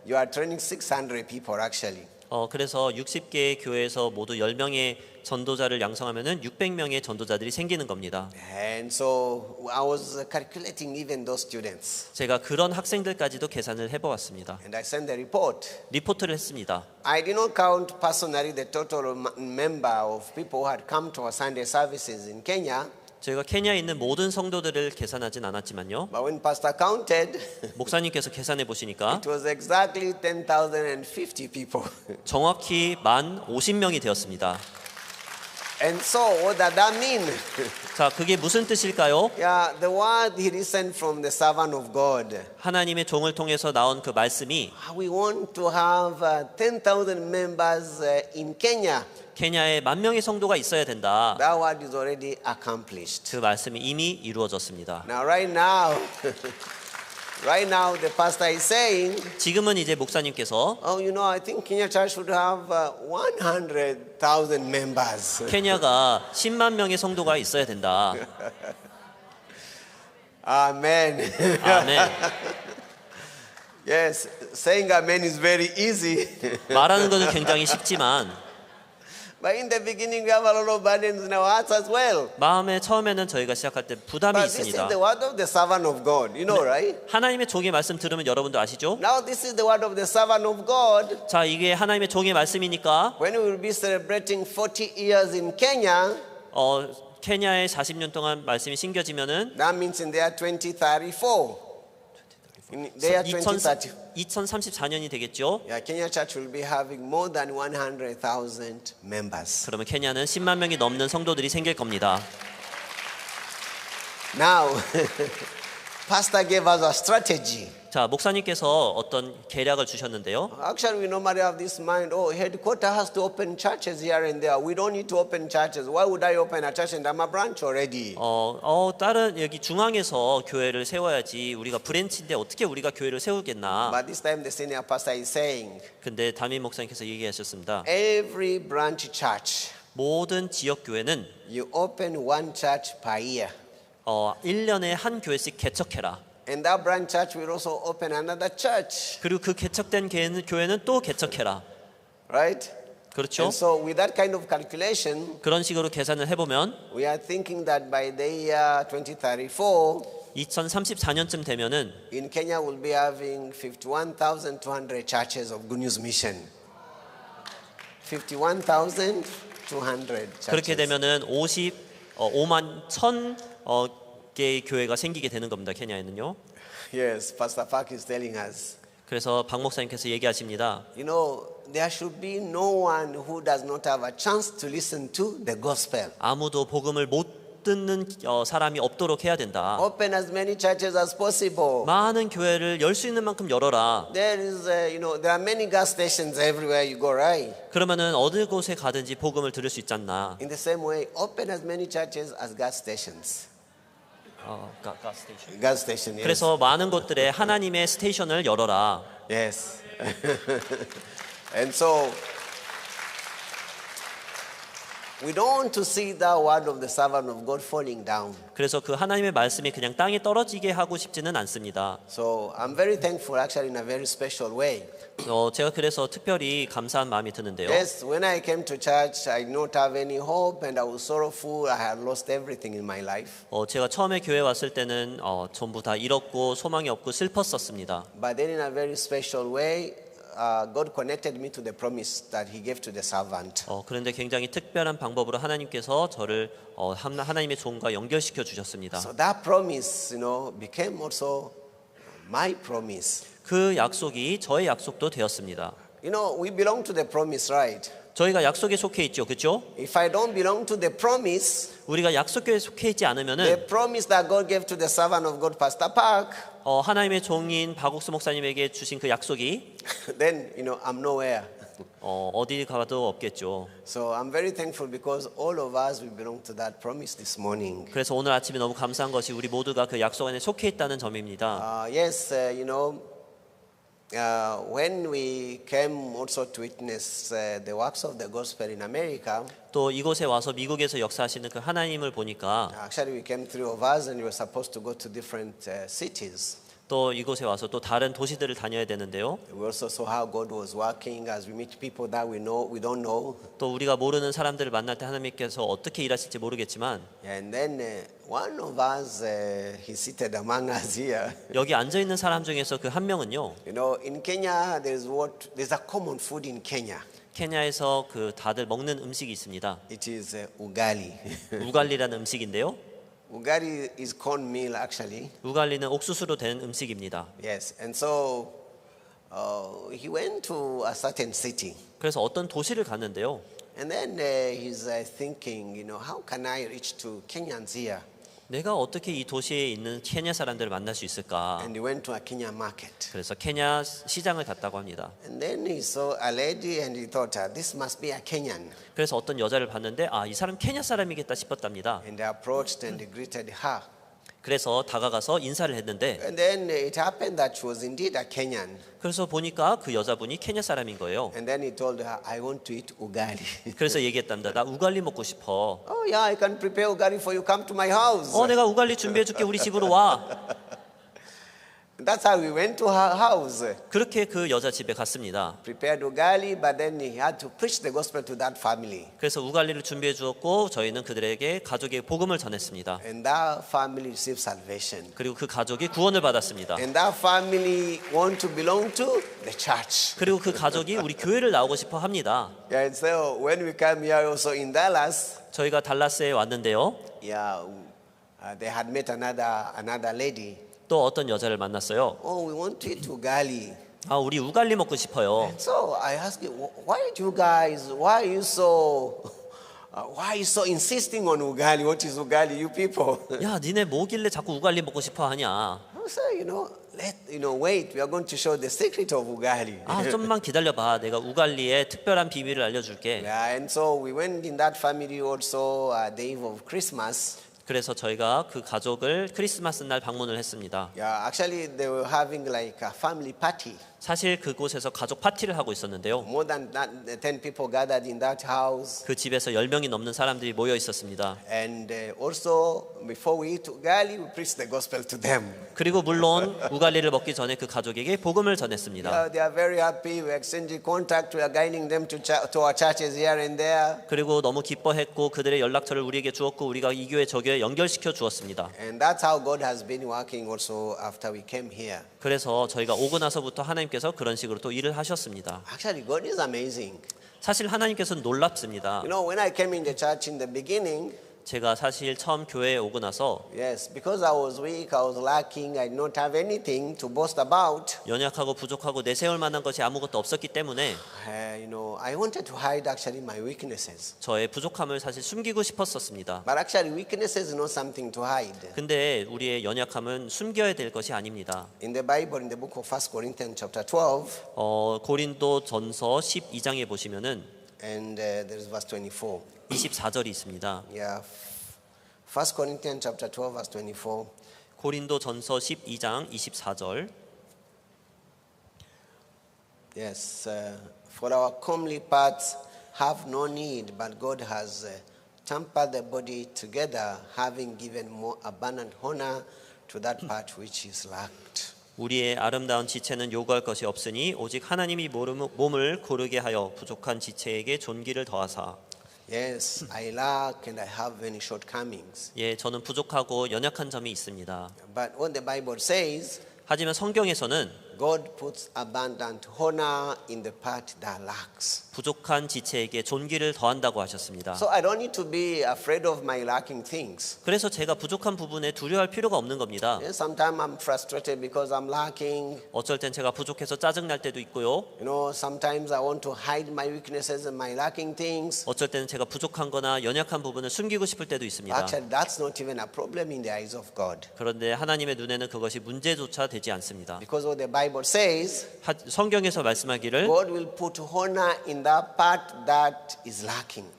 you are training 600 people actually. 그래서 60개의 교회에서 모두 10명의 전도자를 양성하면은 600명의 전도자들이 생기는 겁니다. And so I was calculating even those students. 제가 그런 학생들까지도 계산을 해보았습니다. And I sent the report. 리포트를 했습니다. I did not count personally the total number of people who had come to our Sunday services in Kenya. 저희가 케냐에 있는 모든 성도들을 계산하진 않았지만요. But when Pastor counted, 목사님께서 계산해 보시니까 it was exactly 10,050 people. 정확히 50명이 되었습니다. And so what does that mean? 자, 그게 무슨 뜻일까요? Yeah, the word he listened from the servant of God. 하나님의 종을 통해서 나온 그 말씀이 We want to have 10,000 members in Kenya. 케냐에 10,000명의 성도가 있어야 된다. That word is already accomplished. 그 말씀이 이미 이루어졌습니다. Now, right now, the pastor is saying, 지금은 이제 목사님께서 I think Kenya Church should have 100,000 members. 케냐가 10만 명의 성도가 있어야 된다. Amen. 아멘. Yes, saying amen is very easy. 말하는 것은 굉장히 쉽지만 But in the beginning, we have a lot of burdens in our hearts as well. 마음에 처음에는 저희가 시작할 때 부담이 But this is 있습니다. the word of the servant of God. You know, right? 하나님의 종의 말씀 들으면 여러분도 아시죠? Now, this is the word of the servant of God. 자, 이게 하나님의 종의 말씀이니까 When we will be celebrating 40 years in Kenya, 케냐에 40년 동안 말씀이 심겨지면은 that means in the year 2034. In the year 2030, 2034년이 되겠죠. yeah, Kenya Church will be having more than 100,000 members. 그러면 케냐는 10만 명이 넘는 성도들이 생길 겁니다. Now, Pastor gave us a strategy. 자, 목사님께서 어떤 계략을 주셨는데요. Actually, we normally have this mind, oh, headquarters has to open churches here and there. We don't need to open churches. Why would I open a church and I'm a branch already? 다른 여기 중앙에서 교회를 세워야지. 우리가 브랜치인데 어떻게 우리가 교회를 세우겠나? But this time the senior pastor is saying, 근데 담임 목사님께서 얘기하셨습니다. every branch church, 모든 지역 교회는 you open one church per year. 1년에 한 교회씩 개척해라. And that branch church will also open another church. 그리고 그 개척된 교회는 또 개척해라. Right? 그렇죠? And so with that kind of calculation, 그런 식으로 계산을 해보면 we are thinking that by the year 2034, 2034년쯤 되면은 in Kenya we'll be having 51,200 churches of Good News Mission. 51,200 그렇게 churches. 되면은 5만 1,000 개의 교회가 생기게 되는 겁니다. 케냐에는요. Yes, Pastor Park is telling us. 그래서 박 목사님께서 얘기하십니다. You know, there should be no one who does not have a chance to listen to the gospel. 아무도 복음을 못 듣는 사람이 없도록 해야 된다. Open as many churches as possible. 많은 교회를 열 수 있는 만큼 열어라. There is, there are many gas stations everywhere you go, right? 그러면은 어느 곳에 가든지 복음을 들을 수 있지 않나. In the same way, open as many churches as gas stations. Gas station. Yes. 그래서 많은 곳들에 하나님의 스테이션을 열어라. Yes. And so we don't want to see the word of the servant of God falling down. 그래서 그 하나님의 말씀이 그냥 땅에 떨어지게 하고 싶지는 않습니다. So I'm very thankful actually in a very special way. 제가 그래서 특별히 감사한 마음이 드는데요. Yes, when I came to church, I did not have any hope and I was sorrowful. I had lost everything in my life. 제가 처음에 교회 왔을 때는 전부 다 잃었고 소망이 없고 슬펐었습니다. But then in a very special way, God connected me to the promise that He gave to the servant. 그런데 굉장히 특별한 방법으로 하나님께서 저를 하나님의 종과 연결시켜 주셨습니다. So that promise, became also my promise. 그 약속이 저의 약속도 되었습니다. We belong to the promise, right? 저희가 약속에 속해 있죠, 그렇죠? If I don't belong to the promise, 우리가 약속에 속해 있지 않으면은 the promise that God gave to the servant of God, Pastor Park, 하나님의 종인 박옥수 목사님에게 주신 그 약속이 then I'm nowhere. 어디 가도 없겠죠. So I'm very thankful because all of us we belong to that promise this morning. 그래서 오늘 아침에 너무 감사한 것이 우리 모두가 그 약속 안에 속해 있다는 점입니다. Yes, when we came also to witness the works of the gospel in America, 또 이곳에 와서 미국에서 역사하시는 그 하나님을 보니까 actually we came three of us and we were supposed to go to different cities. 또 이곳에 와서 또 다른 도시들을 다녀야 되는데요. We also saw how God was working as we meet people that we don't know. 또 우리가 모르는 사람들을 만날 때 하나님께서 어떻게 일하실지 모르겠지만 And then one of us, he's seated among us here. 여기 앉아 있는 사람 중에서 그 한 명은요. In Kenya, there's a common food in Kenya. 케냐에서 그 다들 먹는 음식이 있습니다. It is ugali. 우갈리라는 음식인데요. Ugali is corn meal actually. 우갈리는 옥수수로 된 음식입니다. Yes, and so he went to a certain city. 그래서 어떤 도시를 갔는데요. And then he's thinking, how can I reach to Kenyans here? 내가 어떻게 이 도시에 있는 케냐 사람들을 만날 수 있을까? And he went to a Kenyan market. 그래서 케냐 시장을 갔다고 합니다. And then he saw a lady and he thought, this must be a Kenyan. 그래서 어떤 여자를 봤는데 이 사람 케냐 사람이겠다 싶었답니다. And they approached and they greeted her. 그래서 다가가서 인사를 했는데 And then it happened that she was indeed a Kenyan. 그래서 보니까 그 여자분이 케냐 사람인 거예요. And then he told her, I want to eat ugali. 그래서 얘기했답니다. 나 우갈리 먹고 싶어. Oh yeah, I can prepare ugali for you. Come to my house. 내가 우갈리 준비해 줄게. 우리 집으로 와. That's how we went to her house. 그렇게 그 여자 집에 갔습니다. Prepared ugali, but then he had to preach the gospel to that family. 그래서 우갈리를 준비해 주었고 저희는 그들에게 가족의 복음을 전했습니다. And that family received salvation. 그리고 그 가족이 구원을 받았습니다. And that family want to belong to the church. 그리고 그 가족이 우리 교회를 나오고 싶어 합니다. Yeah, and so when we came here also in Dallas, 저희가 달라스에 왔는데요. yeah, they had met another lady. 또 어떤 여자를 만났어요. Oh, we want to eat ugali. 아, 우리 우갈리 먹고 싶어요. So I asked you, why are you so insisting on ugali? What is ugali, you people? 야, 니네 뭐길래 자꾸 우갈리 먹고 싶어 하냐? I said, wait. We are going to show the secret of ugali. 아, 좀만 기다려봐. 내가 우갈리의 특별한 비밀을 알려줄게. Yeah, and so we went in that family also the eve of Christmas. 그래서 저희가 그 가족을 크리스마스 날 방문을 했습니다. Yeah, actually they were having like a family party. 사실 그곳에서 가족 파티를 하고 있었는데요. More than 10 people gathered in that house. 그 집에서 10명이 넘는 사람들이 모여 있었습니다. And also before we eat ugali, we preach the gospel to them. 그리고 물론 우갈리를 먹기 전에 그 가족에게 복음을 전했습니다. Yeah, they are very happy. We exchanged contact. We are guiding them to our churches here and there. 그리고 너무 기뻐했고 그들의 연락처를 우리에게 주었고 우리가 이 교회 저 교회 연결시켜 주었습니다. And that's how God has been working also after we came here. 그래서 저희가 오고 나서부터 하나님께서 그런 식으로 또 일을 하셨습니다. Actually, God is amazing. 사실 하나님께서는 놀랍습니다. When I came in the church in the beginning, 제가 사실 처음 교회에 오고 나서 yes, because I was weak, I was lacking, I did not have anything to boast about. 연약하고 부족하고 내세울 만한 것이 아무것도 없었기 때문에 I wanted to hide actually my weaknesses. 저의 부족함을 사실 숨기고 싶었었습니다. But actually, weakness is not something to hide. 근데 우리의 연약함은 숨겨야 될 것이 아닙니다. In the Bible, in the book of 1 Corinthians chapter 12, 고린도 전서 12장에 보시면은 and there's verse 24. 24절이 있습니다. Yeah, 1 Corinthians chapter 12, verse 24. 고린도 전서 12장 24절. Yes, for our comely parts have no need, but God has tempered the body together, having given more abundant honor to that part which is lacked. 우리의 아름다운 지체는 요구할 것이 없으니 오직 하나님이 몸을 고르게 하여 부족한 지체에게 존귀를 더하사. Yes, I lack and I have many shortcomings. 예, 저는 부족하고 연약한 점이 있습니다. But what the Bible says, 하지만 성경에서는 God puts abundant honor in the part that lacks. 부족한 지체에게 존귀를 더한다고 하셨습니다. So I don't need to be afraid of my lacking things. 그래서 제가 부족한 부분에 두려워할 필요가 없는 겁니다. Yes, sometimes I'm frustrated because I'm lacking. 어쩔 땐 제가 부족해서 짜증날 때도 있고요. Sometimes I want to hide my weaknesses and my lacking things. 어쩔 때는 제가 부족한 거나 연약한 부분을 숨기고 싶을 때도 있습니다. Actually, that's not even a problem in the eyes of God. 그런데 하나님의 눈에는 그것이 문제조차 되지 않습니다. Because what the Bible says, 성경에서 말씀하기를 God will put honor in that part that is lacking.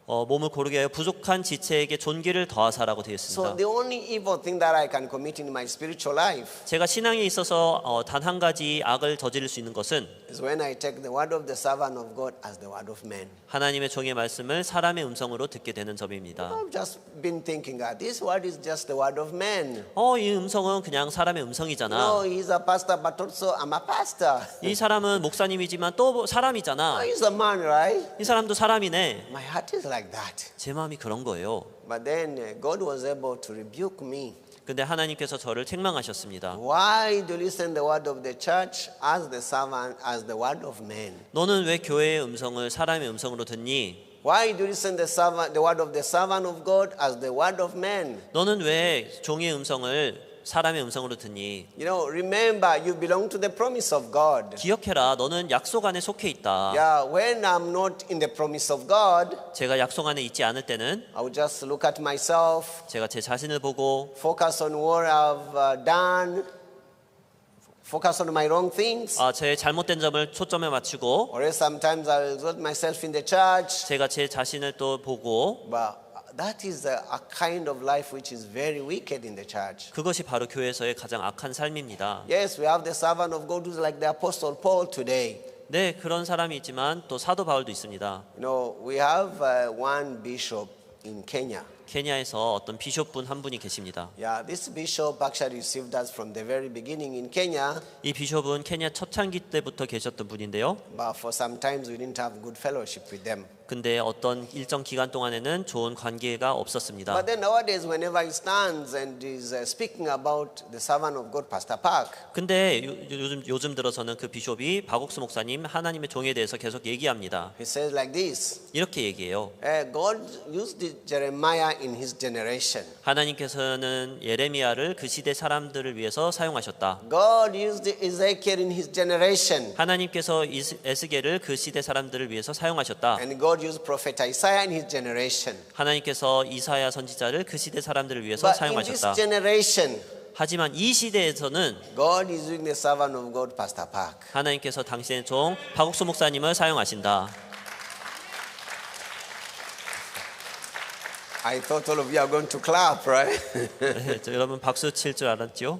몸을 고르게 하여 부족한 지체에게 존귀를 더하사라고 되어 있습니다. So the only evil thing that I can commit in my spiritual life 제가 신앙에 있어서 단 한 가지 악을 저지를 수 있는 것은 is when I take the word of the servant of God as the word of man. 하나님의 종의 말씀을 사람의 음성으로 듣게 되는 점입니다. I've just been thinking that this word is just the word of man. 이 음성은 그냥 사람의 음성이잖아. He's a pastor, but also I'm a pastor. 이 사람은 목사님이지만 또 사람이잖아. He's a man, right? 이 사람도 사람이네. My heart is like that. 제 마음이 그런 거예요. But then God was able to rebuke me. 근데 하나님께서 저를 책망하셨습니다. Why do you listen the word of the church as the servant, as the word of man? 너는 왜 교회의 음성을 사람의 음성으로 듣니? Why do you listen the word of the servant of God as the word of man? 너는 왜 종의 음성을 사람의 음성으로 듣니? Remember, you belong to the promise of God. 기억해라, 너는 약속 안에 속해 있다. Yeah, when I'm not in the promise of God, 제가 약속 안에 있지 않을 때는 I will just look at myself, 제가 제 자신을 보고 focus on what I've done, focus on my wrong things. 제 잘못된 점을 초점에 맞추고 Or else sometimes I'll exalt myself in the church. 제가 제 자신을 또 보고 But that is a kind of life which is very wicked in the church. 그것이 바로 교회에서의 가장 악한 삶입니다. Yes, we have the servant of God who's like the Apostle Paul today. 네, 그런 사람이 있지만 또 사도 바울도 있습니다. We have one bishop in Kenya. 케냐에서 어떤 비숍분 한 분이 계십니다. Yeah, this bishop actually received us from the very beginning in Kenya. 이 비숍은 케냐 초창기 때부터 계셨던 분인데요. But for some times we didn't have good fellowship with them. 근데 어떤 일정 기간 동안에는 좋은 관계가 없었습니다. But then nowadays, whenever he stands and is speaking about the servant of God, Pastor Park, 근데 요즘 들어서는 그 비숍이 박옥수 목사님 하나님의 종에 대해서 계속 얘기합니다. he says like this. 이렇게 얘기해요. God used Jeremiah in his generation. 하나님께서는 예레미야를 그 시대 사람들을 위해서 사용하셨다. God used Ezekiel in his generation. 하나님께서 에스겔을 그 시대 사람들을 위해서 사용하셨다. And God used prophet Isaiah in his generation. 하나님께서 이사야 선지자를 그 시대 사람들을 위해서 But in this 사용하셨다. generation, 하지만 이 시대에서는 God is using the servant of God, Pastor Park. 하나님께서 당신의 종 박옥수 목사님을 사용하신다. I thought all of you are going to clap, right? 네, 여러분 박수 칠 줄 알았죠?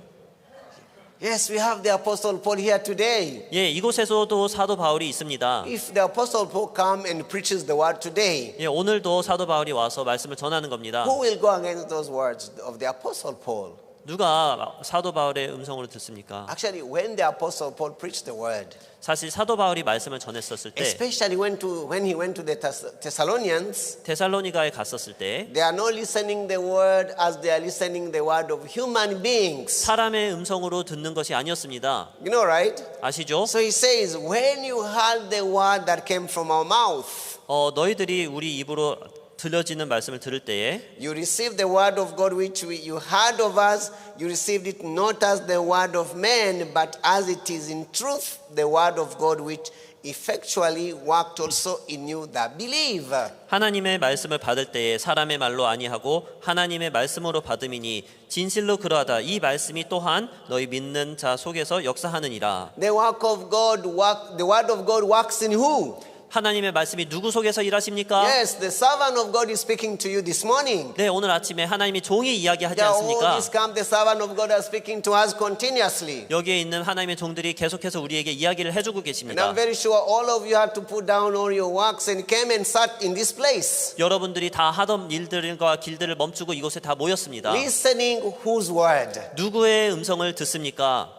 Yes, we have the Apostle Paul here today. 예, 이곳에서도 사도 바울이 있습니다. If the Apostle Paul come and preaches the word today, 예, 오늘도 사도 바울이 와서 말씀을 전하는 겁니다. who will go against those words of the Apostle Paul? 누가 사도 바울의 음성으로 듣습니까? Actually, when the Apostle Paul preached the word, 사실 사도 바울이 말씀을 전했었을 때 especially when he went to the Thessalonians, 데살로니가에 갔었을 때 they are not listening the word as they are listening the word of human beings. 사람의 음성으로 듣는 것이 아니었습니다. You know, right? 아시죠? So he says, when you heard the word that came from our mouth, 너희들이 우리 입으로 들려지는 말씀을 들을 때에 you received the word of God which you heard of us. You received it not as the word of man, but as it is in truth the word of God which effectually worked also in you that believe. 하나님의 말씀을 받을 때에 사람의 말로 아니하고 하나님의 말씀으로 받음이니 진실로 그러하다. 이 말씀이 또한 너희 믿는 자 속에서 역사하느니라. The word of God works in who? 하나님의 말씀이 누구 속에서 일하십니까? Yes, the servant of God is speaking to you this morning. 네, 오늘 아침에 하나님이 종이 이야기하지 All 않습니까? this come, the servant of God are speaking to us continuously. 여기에 있는 하나님의 종들이 계속해서 우리에게 이야기를 해주고 And 계십니다. I'm very sure all of you had to put down all your works and came and sat in this place. 여러분들이 다 하던 일들과 길들을 멈추고 이곳에 다 모였습니다. Listening whose word? 누구의 음성을 듣습니까?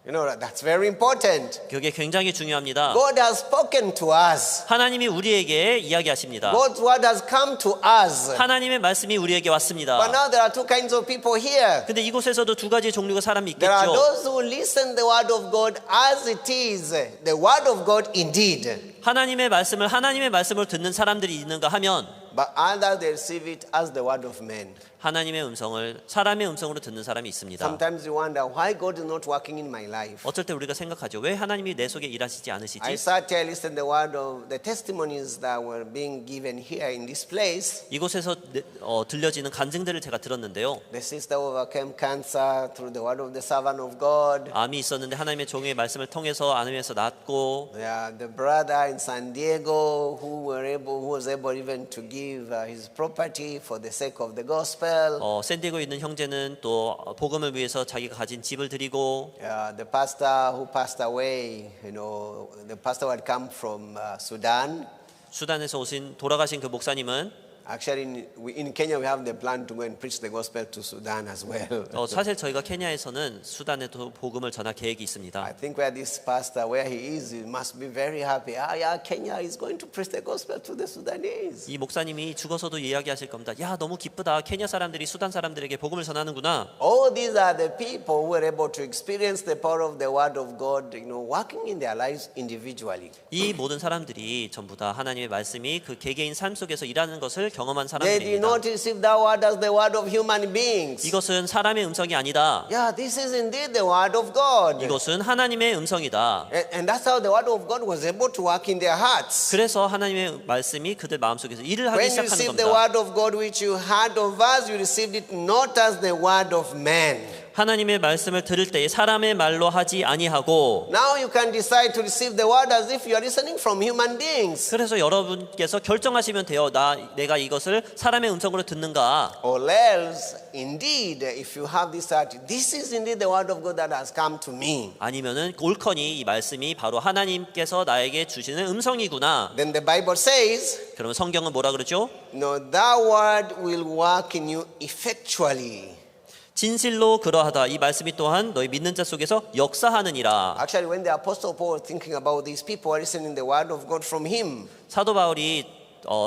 You know, that's very important. 그게 굉장히 중요합니다. God has spoken to us. 하나님이 우리에게 이야기하십니다. God's word has come to us. 하나님의 말씀이 우리에게 But 왔습니다. now there are two kinds of people here. 근데 이곳에서도 두 가지 종류의 사람이 There are 있겠죠. those who listen the word of God as it is, the word of God indeed. 하나님의 말씀을 하나님의 말씀을 듣는 사람들이 있는가 하면 But others they receive it as the word of men. 하나님의 음성을 사람의 음성으로 듣는 사람이 있습니다. Sometimes you wonder why God is not working in my life. 어쩔 때 우리가 생각하죠. 왜 하나님이 내 속에 일하시지 I 않으시지? sat here, listened the word of the testimonies that were being given here in this place. 이곳에서 들려지는 간증들을 제가 들었는데요. The sister overcame cancer through the word of the servant of God. 암이 있었는데 하나님의 종의 말씀을 통해서 암에서 낫고 The brother in San Diego who was able even to give his property for the sake of the gospel. 샌디에고에 있는 형제는 또 복음을 위해서 자기가 가진 집을 드리고 The pastor who passed away, the pastor who had come from Sudan. 수단에서 오신 돌아가신 그 목사님은 Actually, in Kenya, we have the plan to go and preach the gospel to Sudan as well. 사실 저희가 케냐에서는 수단에도 복음을 전할 계획이 있습니다. I think where this pastor, where he is, he must be very happy. Kenya is going to preach the gospel to the Sudanese. 이 목사님이 죽어서도 이야기하실 겁니다. 야, 너무 기쁘다. 케냐 사람들이 수단 사람들에게 복음을 전하는구나. All these are the people who were able to experience the power of the word of God, working in their lives individually. 이 모든 사람들이 전부 다 하나님의 말씀이 그 개개인 삶 속에서 일하는 것을 경험한 They did 사람들입니다. not receive that word as the word of human beings. 이것은 사람의 음성이 아니다. Yeah, this is indeed the word of God. 이것은 하나님의 음성이다. And that's how the word of God was able to work in their hearts. 그래서 하나님의 말씀이 그들 마음속에서 일을 하기 When you 시작하는 received the 겁니다. word of God which you heard of us, you received it not as the word of man. 하나님의 말씀을 들을 때에 사람의 말로 하지 아니하고 Now you can decide to receive the word as if you are listening from human beings. 그래서 여러분께서 결정하시면 돼요. 내가 이것을 사람의 음성으로 듣는가? Or else, indeed, if you have this heart, this is indeed the word of God that has come to me. 아니면은 옳거니 이 말씀이 바로 하나님께서 나에게 주시는 음성이구나. Then the Bible says, 그러면 성경은 뭐라 그러죠? no, that word will work in you effectually. 진실로 그러하다. 이 말씀이 또한 너희 믿는 자 속에서 역사하느니라. Actually, when the Apostle Paul was thinking about these people who are listening the word of God from him, 사도 바울이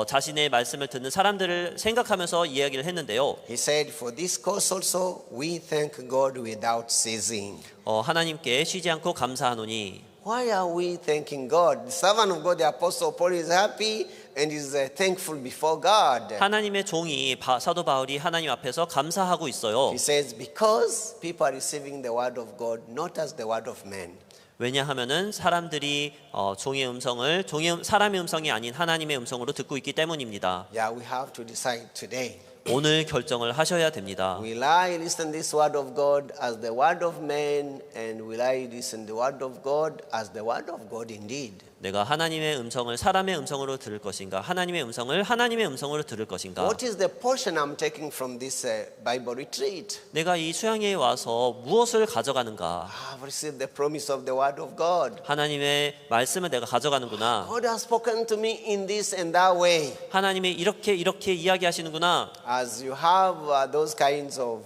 자신의 말씀을 듣는 사람들을 생각하면서 이야기를 했는데요. he said, for this cause also we thank God without ceasing. 하나님께 쉬지 않고 감사하노니. why are we thanking God? The servant of God, the Apostle Paul, is happy and is thankful before God. 하나님의 종이 사도 바울이 하나님 앞에서 감사하고 있어요. He says, because people are receiving the word of God, not as the word of men. 왜냐하면은 사람들이 종의 음성을 사람의 음성이 아닌 하나님의 음성으로 듣고 있기 때문입니다. Yeah, we have to decide today. 오늘 결정을 하셔야 됩니다. Will I listen this word of God as the word of man, and will I listen the word of God as the word of God indeed? 내가 하나님의 음성을 사람의 음성으로 들을 것인가, 하나님의 음성을 하나님의 음성으로 들을 것인가. What is the portion I'm taking from this Bible retreat? 내가 이 수양회에 와서 무엇을 가져가는가. I've received the promise of the word of God. 하나님의 말씀을 내가 가져가는구나. God has spoken to me in this and that way. 하나님이 이렇게 이야기하시는구나. As you have those kinds of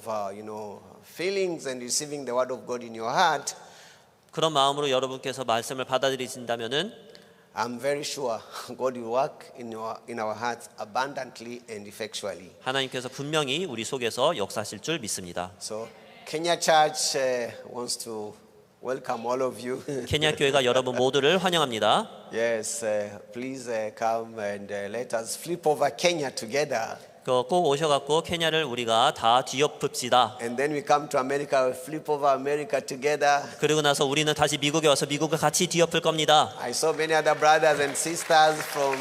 feelings and receiving the word of God in your heart, 그런 마음으로 여러분께서 말씀을 받아들이신다면은 I'm very sure God will work in our hearts abundantly and effectually. 하나님께서 분명히 우리 속에서 역사하실 줄 믿습니다. So Kenya Church wants to welcome all of you. 케냐 교회가 여러분 모두를 환영합니다. Yes, please come and let us flip over Kenya together. 꼭 오셔갖고 케냐를 우리가 다 뒤엎읍시다. And then we come to America, we flip over America together. 그리고 나서 우리는 다시 미국에 와서 미국을 같이 뒤엎을 겁니다. I saw many other brothers and sisters from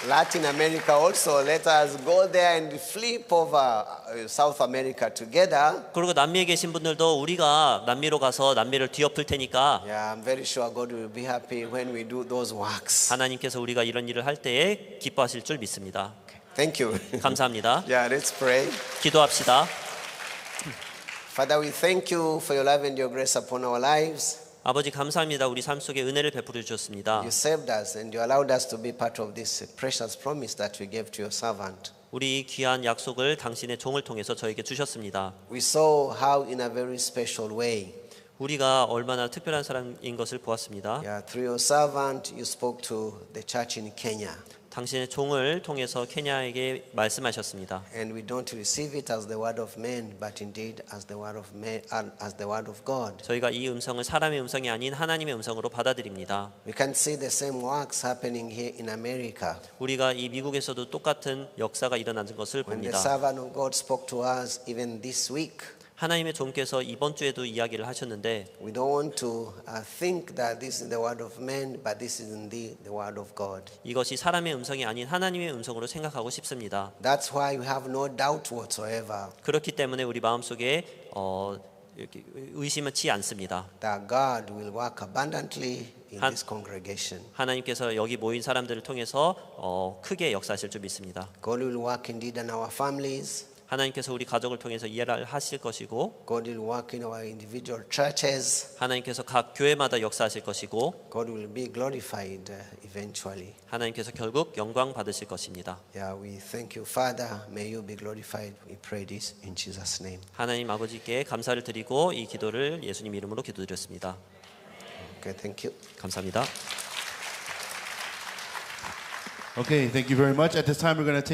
Latin America also. Let us go there and flip over South America together. 그리고 남미에 계신 분들도 우리가 남미로 가서 남미를 뒤엎을 테니까 Yeah, I'm very sure God will be happy when we do those works. 하나님께서 우리가 이런 일을 할 때에 기뻐하실 줄 믿습니다. Thank you. 감사합니다. Yeah, let's pray. 기도합시다. Father, we thank you for your love and your grace upon our lives. 아버지 감사합니다. 우리 삶 속에 은혜를 베풀어 주셨습니다. You saved us and you allowed us to be part of this precious promise that you gave to your servant. 우리 귀한 약속을 당신의 종을 통해서 저에게 주셨습니다. We saw how in a very special way. 우리가 얼마나 특별한 사람인 것을 보았습니다. Yeah, through your servant you spoke to the church in Kenya. 당신의 종을 통해서 케냐에게 말씀하셨습니다. And we don't receive it as the word of man, but indeed as the word of man, as the word of God. 저희가 이 음성을 사람의 음성이 아닌 하나님의 음성으로 받아들입니다. We can see the same works happening here in America. 우리가 이 미국에서도 똑같은 역사가 일어나는 것을 When the 봅니다. servant of God spoke to us even this week, 하나님의 종께서 이번 주에도 이야기를 하셨는데 we don't want to think that this is the word of man, but this is indeed the word of God. 이것이 사람의 음성이 아닌 하나님의 음성으로 생각하고 싶습니다. That's why we have no doubt whatsoever 그렇기 때문에 우리 마음속에 이렇게 의심치 않습니다. that God will work abundantly in 한- this congregation. 하나님께서 여기 모인 사람들을 통해서 크게 역사하실 줄 믿습니다. God will work indeed in our families. 하나님께서 우리 가족을 통해서 일을 하실 것이고 God will work in our individual churches. 하나님께서 각 교회마다 역사하실 것이고 God will be glorified eventually. 하나님께서 결국 영광 받으실 것입니다. Yeah, we thank you, Father. May you be glorified. We pray this in Jesus' name. 하나님 아버지께 감사를 드리고 이 기도를 예수님 이름으로 기도드렸습니다. Okay, thank you. 감사합니다. Okay, thank you very much. At this time, we're going to take